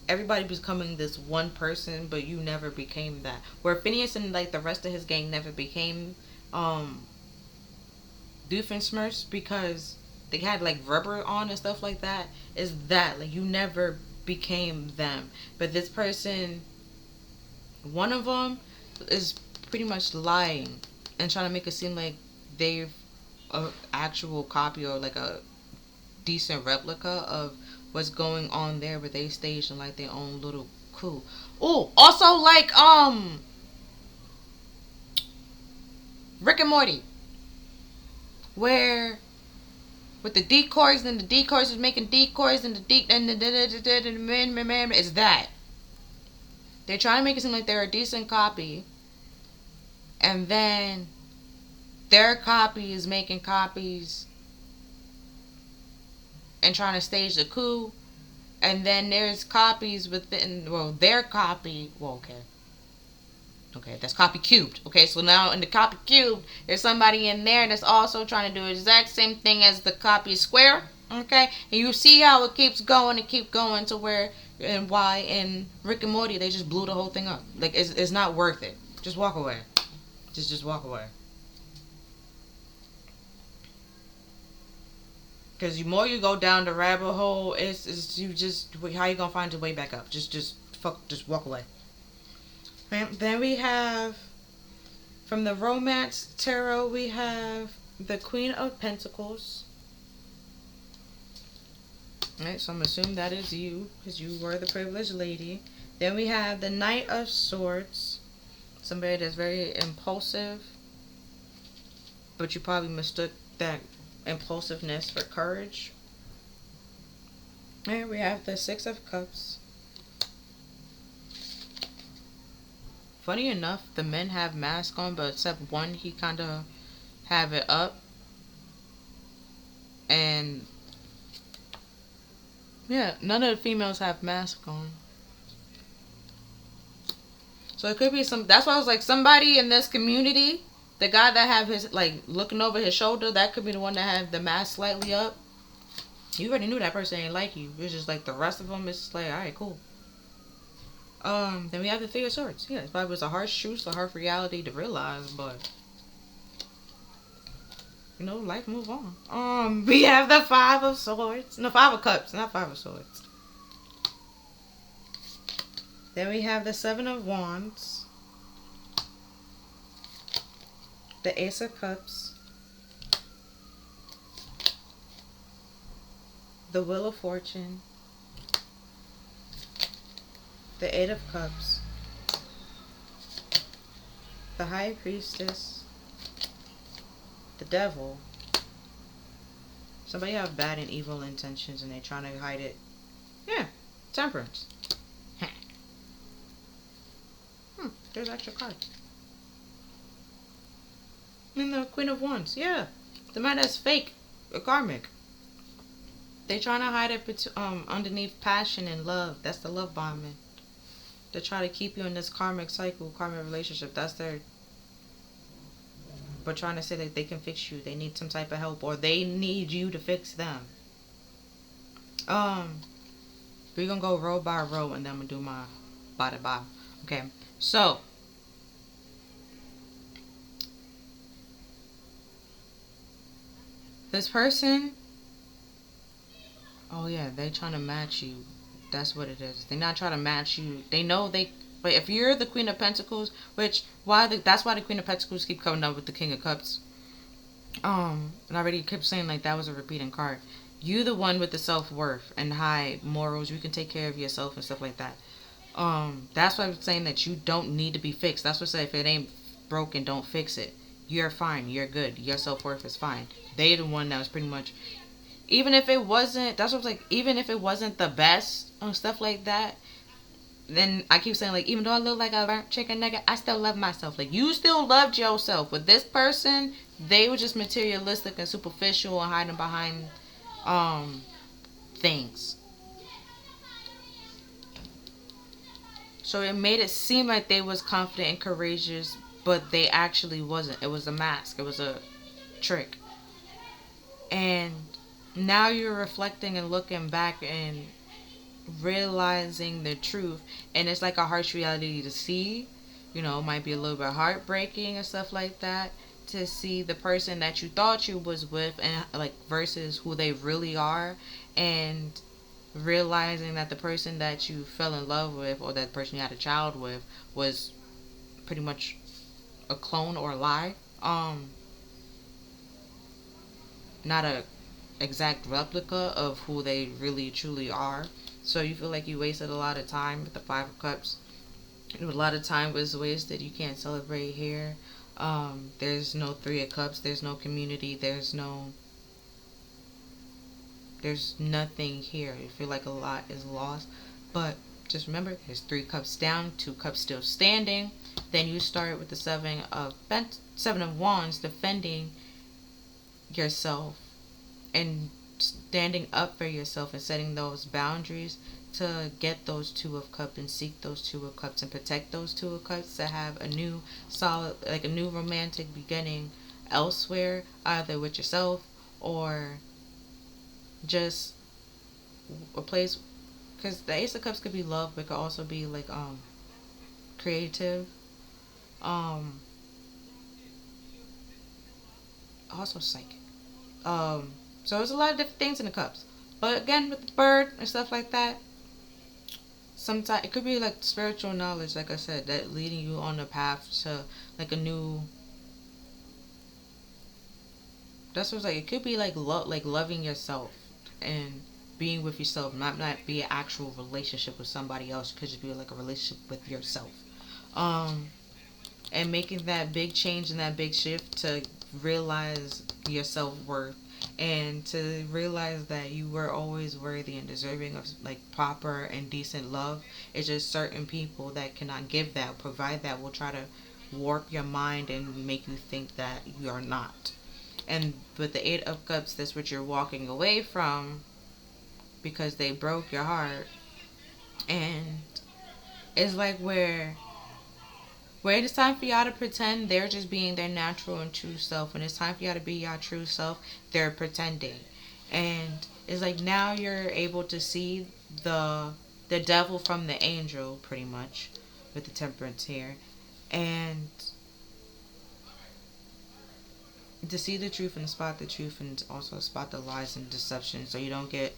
everybody becoming this one person, but you never became that. Where Phineas and like the rest of his gang never became Doofenshmirtz because they had like rubber on and stuff like that. Is that like you never became them? But this person, one of them, is pretty much lying and trying to make it seem like they've a actual copy or like a decent replica of what's going on there, but they staged in like their own little coup. Oh, also like Rick and Morty, where with the decoys and the decoys is making decoys and the is that they're trying to make it seem like they're a decent copy, and then their copy is making copies and trying to stage the coup, and then there's copies within, well, their copy, well, okay, that's copy cubed. Okay, so now in the copy cubed, there's somebody in there that's also trying to do the exact same thing as the copy square. Okay, and you see how it keeps going and keep going to where and why in Rick and Morty they just blew the whole thing up. Like it's not worth it. Just walk away. Just walk away. Because the more you go down the rabbit hole, it's you just how you gonna find your way back up? Just walk away. And then we have from the Romance Tarot we have the Queen of Pentacles. Alright, so I'm assuming that is you because you were the privileged lady. Then we have the Knight of Swords, somebody that's very impulsive, but you probably mistook that impulsiveness for courage. And we have the Six of Cups. Funny enough, the men have masks on, but except one, he kind of have it up. And yeah, none of the females have masks on. So it could be some, that's why I was like, somebody in this community, the guy that have his, like, looking over his shoulder, that could be the one that had the mask slightly up. You already knew that person ain't like you. It's just like the rest of them is just like, alright, cool. Then we have the Three of Swords. Yeah, it probably was a harsh truth, a harsh reality to realize, but you know, life move on. We have the Five of Swords. No, Five of Cups, not Five of Swords. Then we have the Seven of Wands, the Ace of Cups, the Wheel of Fortune, the Eight of Cups, the High Priestess, the Devil. Somebody have bad and evil intentions and they're trying to hide it. Yeah, Temperance. There's extra cards. And the Queen of Wands. Yeah, the man that's fake, a karmic. They trying to hide it underneath passion and love. That's the love bombing. They try to keep you in this karmic cycle, karmic relationship. That's their. But trying to say that they can fix you. They need some type of help, or they need you to fix them. We're gonna go row by row, and then I'm gonna do my body by. Okay, so this person. Oh yeah, they trying to match you. That's what it is. They're not trying to match you. They know they. But if you're the Queen of Pentacles, that's why the Queen of Pentacles keep coming up with the King of Cups. And I already kept saying like that was a repeating card. You the one with the self-worth and high morals. You can take care of yourself and stuff like that. That's why I'm saying that you don't need to be fixed. That's what I say. If it ain't broken, don't fix it. You're fine. You're good. Your self-worth is fine. They the one that was pretty much. Even if it wasn't, that's what I was like, even if it wasn't the best and stuff like that, then I keep saying like, even though I look like a burnt chicken nugget, I still love myself. Like, you still loved yourself. With this person, they were just materialistic and superficial and hiding behind things. So it made it seem like they was confident and courageous, but they actually wasn't. It was a mask. It was a trick. And now you're reflecting and looking back and realizing the truth, and it's like a harsh reality to see. It might be a little bit heartbreaking and stuff like that, to see the person that you thought you was with and like versus who they really are, and realizing that the person that you fell in love with or that person you had a child with was pretty much a clone or a lie. Not a exact replica of who they really truly are. So you feel like you wasted a lot of time with the Five of Cups. A lot of time was wasted. You can't celebrate here. There's no Three of Cups. There's no community. There's nothing here. You feel like a lot is lost. But just remember, there's 3 cups down, 2 cups still standing. Then you start with the Seven of Wands, defending yourself and standing up for yourself and setting those boundaries to get those 2 of Cups and seek those 2 of Cups and protect those 2 of Cups to have a new solid, like a new romantic beginning elsewhere, either with yourself or just a place. Because the Ace of Cups could be love, but it could also be like creative, um also psychic. So there's a lot of different things in the cups. But again, with the bird and stuff like that, sometimes it could be like spiritual knowledge, like I said, that leading you on the path to like a new. That's what's like. It could be like like loving yourself and being with yourself, not be an actual relationship with somebody else. It could just be like a relationship with yourself. Um, and making that big change and that big shift to realize your self-worth and to realize that you were always worthy and deserving of like proper and decent love. It's just certain people that cannot give that, provide that, will try to warp your mind and make you think that you are not. And with the 8 of Cups, that's what you're walking away from because they broke your heart. And it's like where it's time for y'all to pretend they're just being their natural and true self. When it's time for y'all to be your true self, they're pretending. And it's like now you're able to see the devil from the angel, pretty much, with the Temperance here. And to see the truth and spot the truth and also spot the lies and deception so you don't get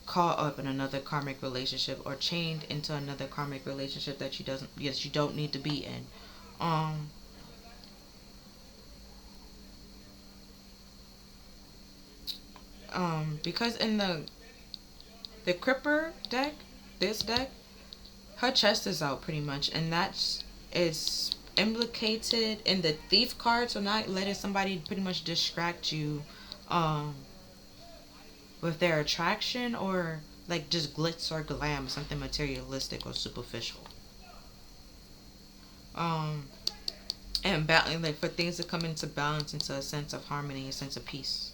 caught up in another karmic relationship or chained into another karmic relationship that you don't need to be in. Um because in the Cripper deck, this deck, her chest is out pretty much, and that's is implicated in the Thief card, so not letting somebody pretty much distract you um with their attraction or like just glitz or glam, something materialistic or superficial. Um, and like for things to come into balance, into a sense of harmony, a sense of peace.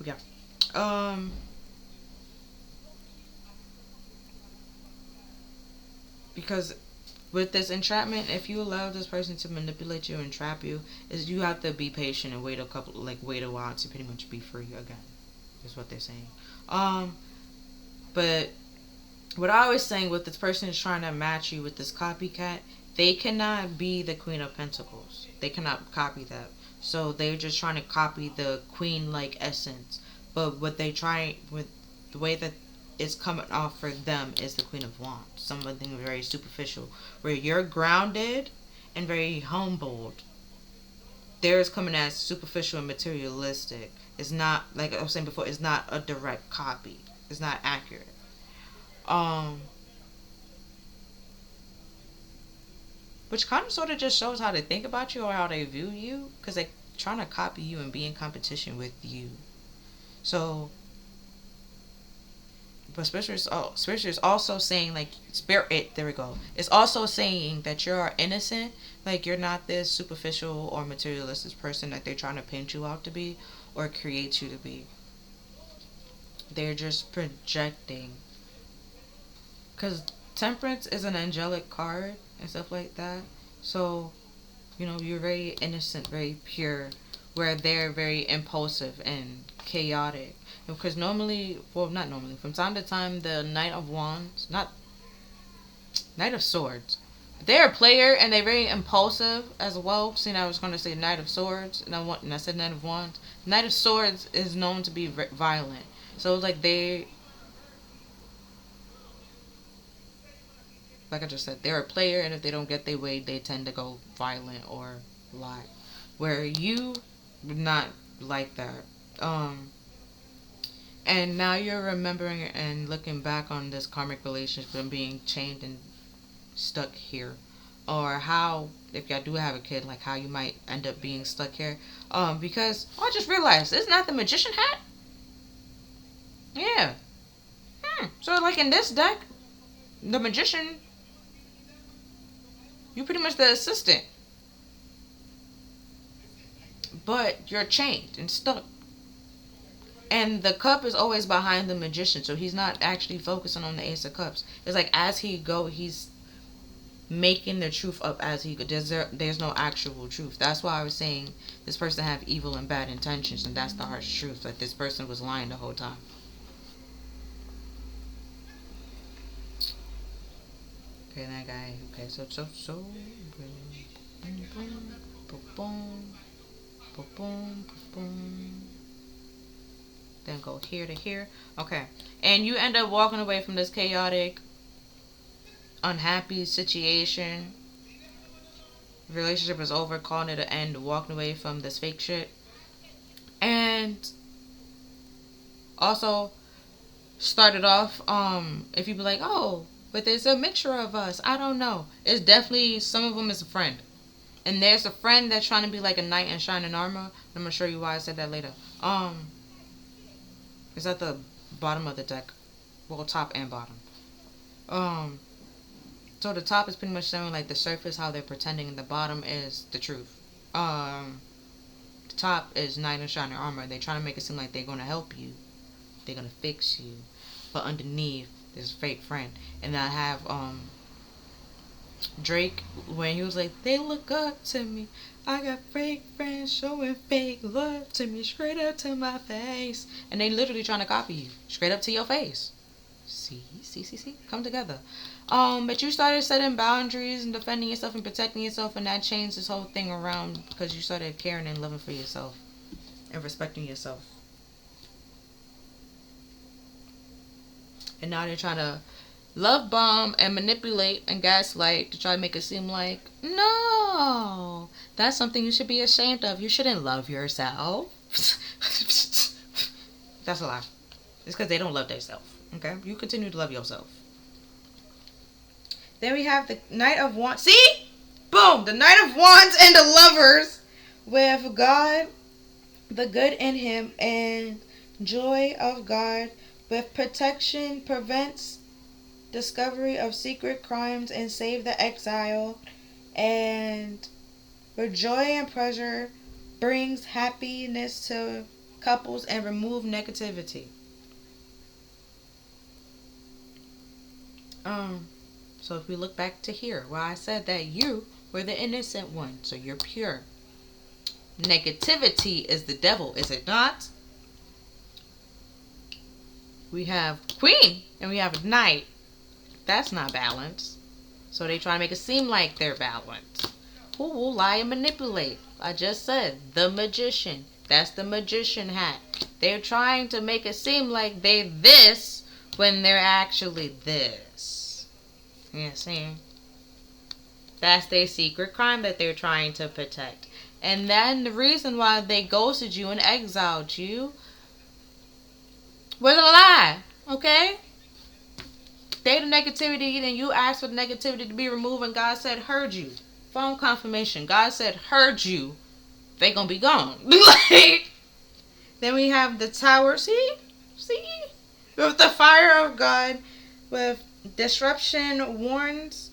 Yeah. Um, because with this entrapment, if you allow this person to manipulate you and trap you, is you have to be patient and wait a while to pretty much be free again. Is what they're saying. Um, but what I was saying with this person is trying to match you with this copycat, they cannot be the Queen of Pentacles. They cannot copy that. So they're just trying to copy the queen like essence. But what they try with the way that it's coming off for them is the Queen of Wands. Something very superficial. Where you're grounded and very humbled. Theirs coming as superficial and materialistic. It's not, like I was saying before, it's not a direct copy. It's not accurate. Um, which kind of sort of just shows how they think about you or how they view you, because they're trying to copy you and be in competition with you. So, but Spiritual is also saying like spirit. There we go. It's also saying that you're innocent, like you're not this superficial or materialistic person that they're trying to paint you out to be or create you to be. They're just projecting. Because Temperance is an angelic card and stuff like that. So, you're very innocent, very pure where they're very impulsive and chaotic. Because normally, well, not normally, from time to time, the Knight of Wands, not Knight of Swords, they're a player and they're very impulsive as well. See, I was going to say Knight of Swords, and I said Knight of Wands. Knight of Swords is known to be violent. So it's like like I just said, they're a player, and if they don't get their way, they tend to go violent or lie. Where you would not like that. And now you're remembering and looking back on this karmic relationship and being chained and stuck here. Or how, if y'all do have a kid, like how you might end up being stuck here. Because I just realized, isn't that the magician hat? Yeah. So like in this deck, the magician, you're pretty much the assistant. But you're chained and stuck. And the cup is always behind the magician, so he's not actually focusing on the Ace of Cups. It's like as he's making the truth up as he goes. There's no actual truth. That's why I was saying this person have evil and bad intentions, and that's the harsh truth. That this person was lying the whole time. Okay, that guy. Okay, so. Boom, boom, boom, boom. Then go here to here. Okay, and you end up walking away from this chaotic, unhappy situation. Relationship is over, calling it an end, walking away from this fake shit. And also started off, if you be like, oh, but there's a mixture of us, I don't know. It's definitely, some of them is a friend. And there's a friend that's trying to be like a knight in shining armor. I'm gonna show you why I said that later. It's at the bottom of the deck. Well, top and bottom. So the top is pretty much showing like the surface, how they're pretending, and the bottom is the truth. The top is knight in shining armor. They're trying to make it seem like they're gonna help you. They're gonna fix you. But underneath, there's a fake friend. And I have Drake, when he was like, they look up to me, I got fake friends showing fake love to me, straight up to my face, and they literally trying to copy you straight up to your face. See, come together. But you started setting boundaries and defending yourself and protecting yourself, and that changed this whole thing around because you started caring and loving for yourself and respecting yourself. And now they're trying to love bomb and manipulate and gaslight to try to make it seem like, no, that's something you should be ashamed of. You shouldn't love yourself. That's a lie. It's because they don't love themselves. Okay? You continue to love yourself. Then we have the Knight of Wands. See? Boom! The Knight of Wands and the Lovers with God, the good in him, and joy of God with protection, prevents discovery of secret crimes and save the exile, and with joy and pleasure brings happiness to couples and remove negativity. So if we look back to here where I said that you were the innocent one, so you're pure. Negativity is the devil, is it not? We have Queen and we have Knight. That's not balanced. So they try to make it seem like they're balanced. Who will lie and manipulate? I just said the magician. That's the magician hat. They're trying to make it seem like they're this when they're actually this. Yeah, see? That's their secret crime that they're trying to protect. And then the reason why they ghosted you and exiled you was a lie. Okay? They the negativity, then you asked for the negativity to be removed, and God said, heard you. Phone confirmation. God said, heard you. They gonna be gone. Then we have the Tower. See? With the fire of God, with disruption, warns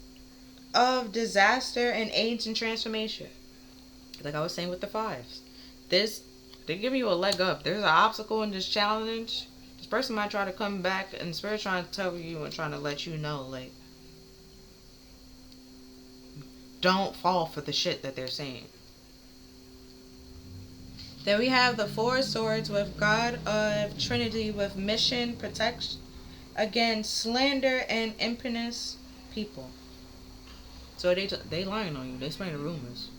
of disaster and aids in transformation. Like I was saying with the fives. They're giving you a leg up. There's an obstacle in this challenge. This person might try to come back, and Spirit trying to tell you and trying to let you know, like, don't fall for the shit that they're saying. Then we have the Four Swords with God of Trinity with mission, protection against slander and impious people. So they lying on you. They spreading rumors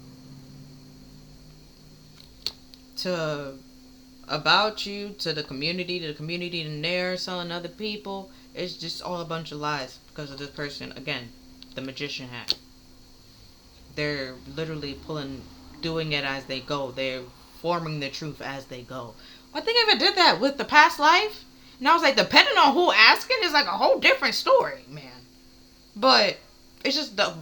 to about you to the community, and they're selling other people. It's just all a bunch of lies because of this person. Again, the magician hat. They're literally doing it as they go. They're forming the truth as they go. I think I ever did that with the past life. And I was like, depending on who asking is like a whole different story, man. But it's just the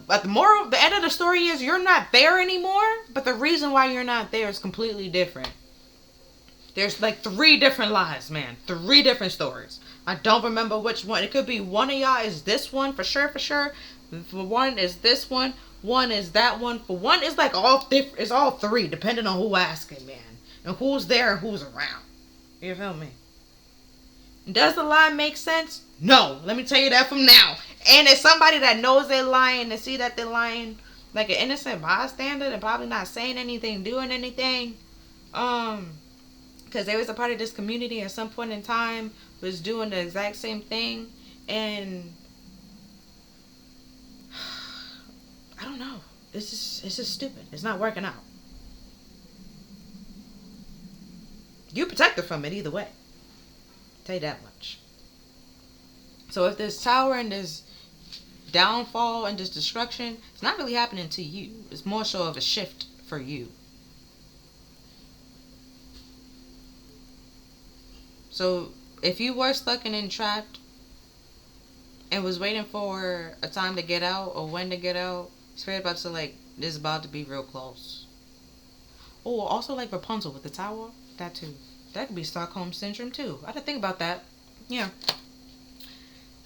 end of the story is you're not there anymore. But the reason why you're not there is completely different. There's like 3 different lies, man. 3 different stories. I don't remember which one. It could be one of y'all is this one for sure. For one is this one. One is that one. For one is like all different. It's all 3 depending on who asking, man, and who's there and who's around. You feel me? Does the lie make sense? No. Let me tell you that from now. And it's somebody that knows they're lying and see that they're lying, like an innocent bystander and probably not saying anything, doing anything. Because they was a part of this community at some point in time, was doing the exact same thing, and I don't know. It's just stupid. It's not working out. You protected from it either way. I'll tell you that much. So if this tower and this downfall and this destruction, it's not really happening to you. It's more so of a shift for you. So if you were stuck and entrapped and was waiting for a time to get out or when to get out, Spirit about to like, this is about to be real close. Oh, also like Rapunzel with the tower. That too. That could be Stockholm Syndrome too. I didn't think about that. Yeah.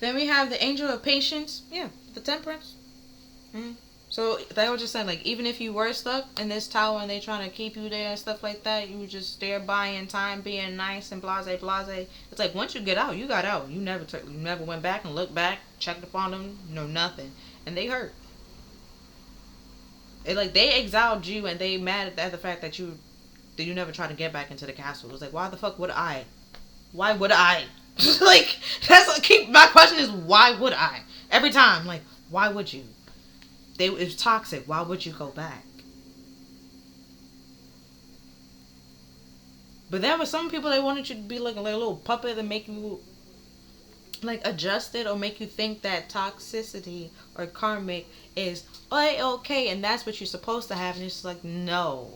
Then we have the Angel of Patience. Yeah, the Temperance. Mm-hmm. So they were just saying, like, even if you were stuck in this tower and they trying to keep you there and stuff like that, you were just there buying time, being nice and blase. It's like once you get out, you got out. You never went back and looked back, checked upon them, nothing, and they hurt. It like they exiled you and they mad at the fact that you never tried to get back into the castle. It was like, why the fuck would I? Why would I? Like my question is, why would I? Every time, like, why would you? It's toxic. Why would you go back? But then with some people, they wanted you to be like a little puppet and make you like adjust it or make you think that toxicity or karmic is okay and that's what you're supposed to have, and it's like no.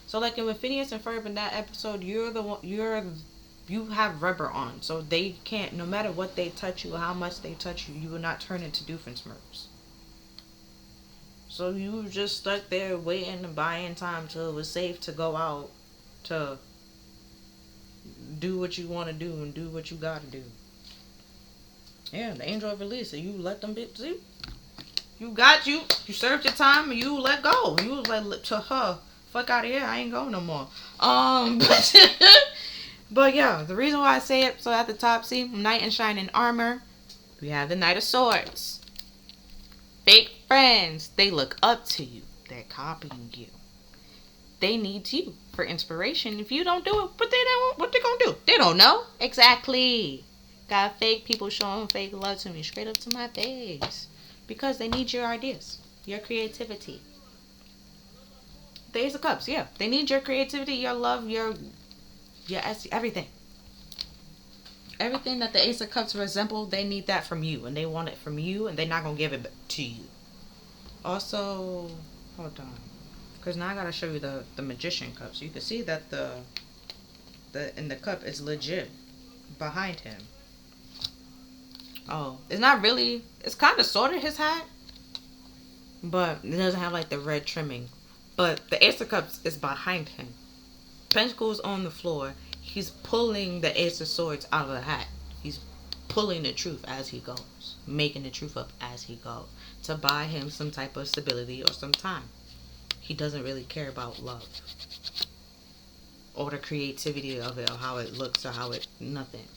So like in Phineas and Ferb in that episode, you have rubber on, so they can't, no matter what they touch you or how much they touch you, you will not turn into Doofenshmirtz. So you were just stuck there waiting and buying time till it was safe to go out to do what you want to do and do what you gotta do. Yeah, the angel of release, so you let them be. See, you served your time and you let go. You was like to her, fuck out of here, I ain't going no more. But yeah, the reason why I say it, so at the top, see, knight in shining armor, we have the Knight of Swords. Fake friends, they look up to you. They're copying you. They need you for inspiration. If you don't do it, what they gonna do? They don't know. Exactly. Got fake people showing fake love to me, straight up to my face. Because they need your ideas, your creativity. The Ace of Cups, yeah. They need your creativity, your love, your everything. Everything that the Ace of Cups resemble, they need that from you. And they want it from you, and they're not going to give it to you. Also, hold on. Because now I got to show you the Magician cup. So you can see that the in the cup is legit behind him. Oh, it's not really, it's kind of sort of his hat. But it doesn't have like the red trimming. But the Ace of Cups is behind him. Pentacles on the floor. He's pulling the Ace of Swords out of the hat. He's pulling the truth as he goes. Making the truth up as he goes. To buy him some type of stability or some time. He doesn't really care about love. Or the creativity of it. Or how it looks. Or how it... Nothing.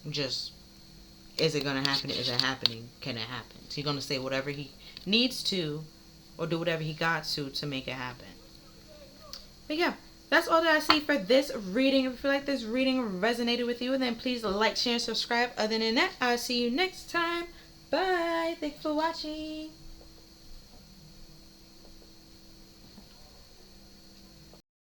Just... Is it going to happen? Is it happening? Can it happen? He's going to say whatever he needs to or do whatever he got to make it happen. But yeah, that's all that I see for this reading. If you feel like this reading resonated with you, then please like, share, and subscribe. Other than that, I'll see you next time. Bye. Thanks for watching.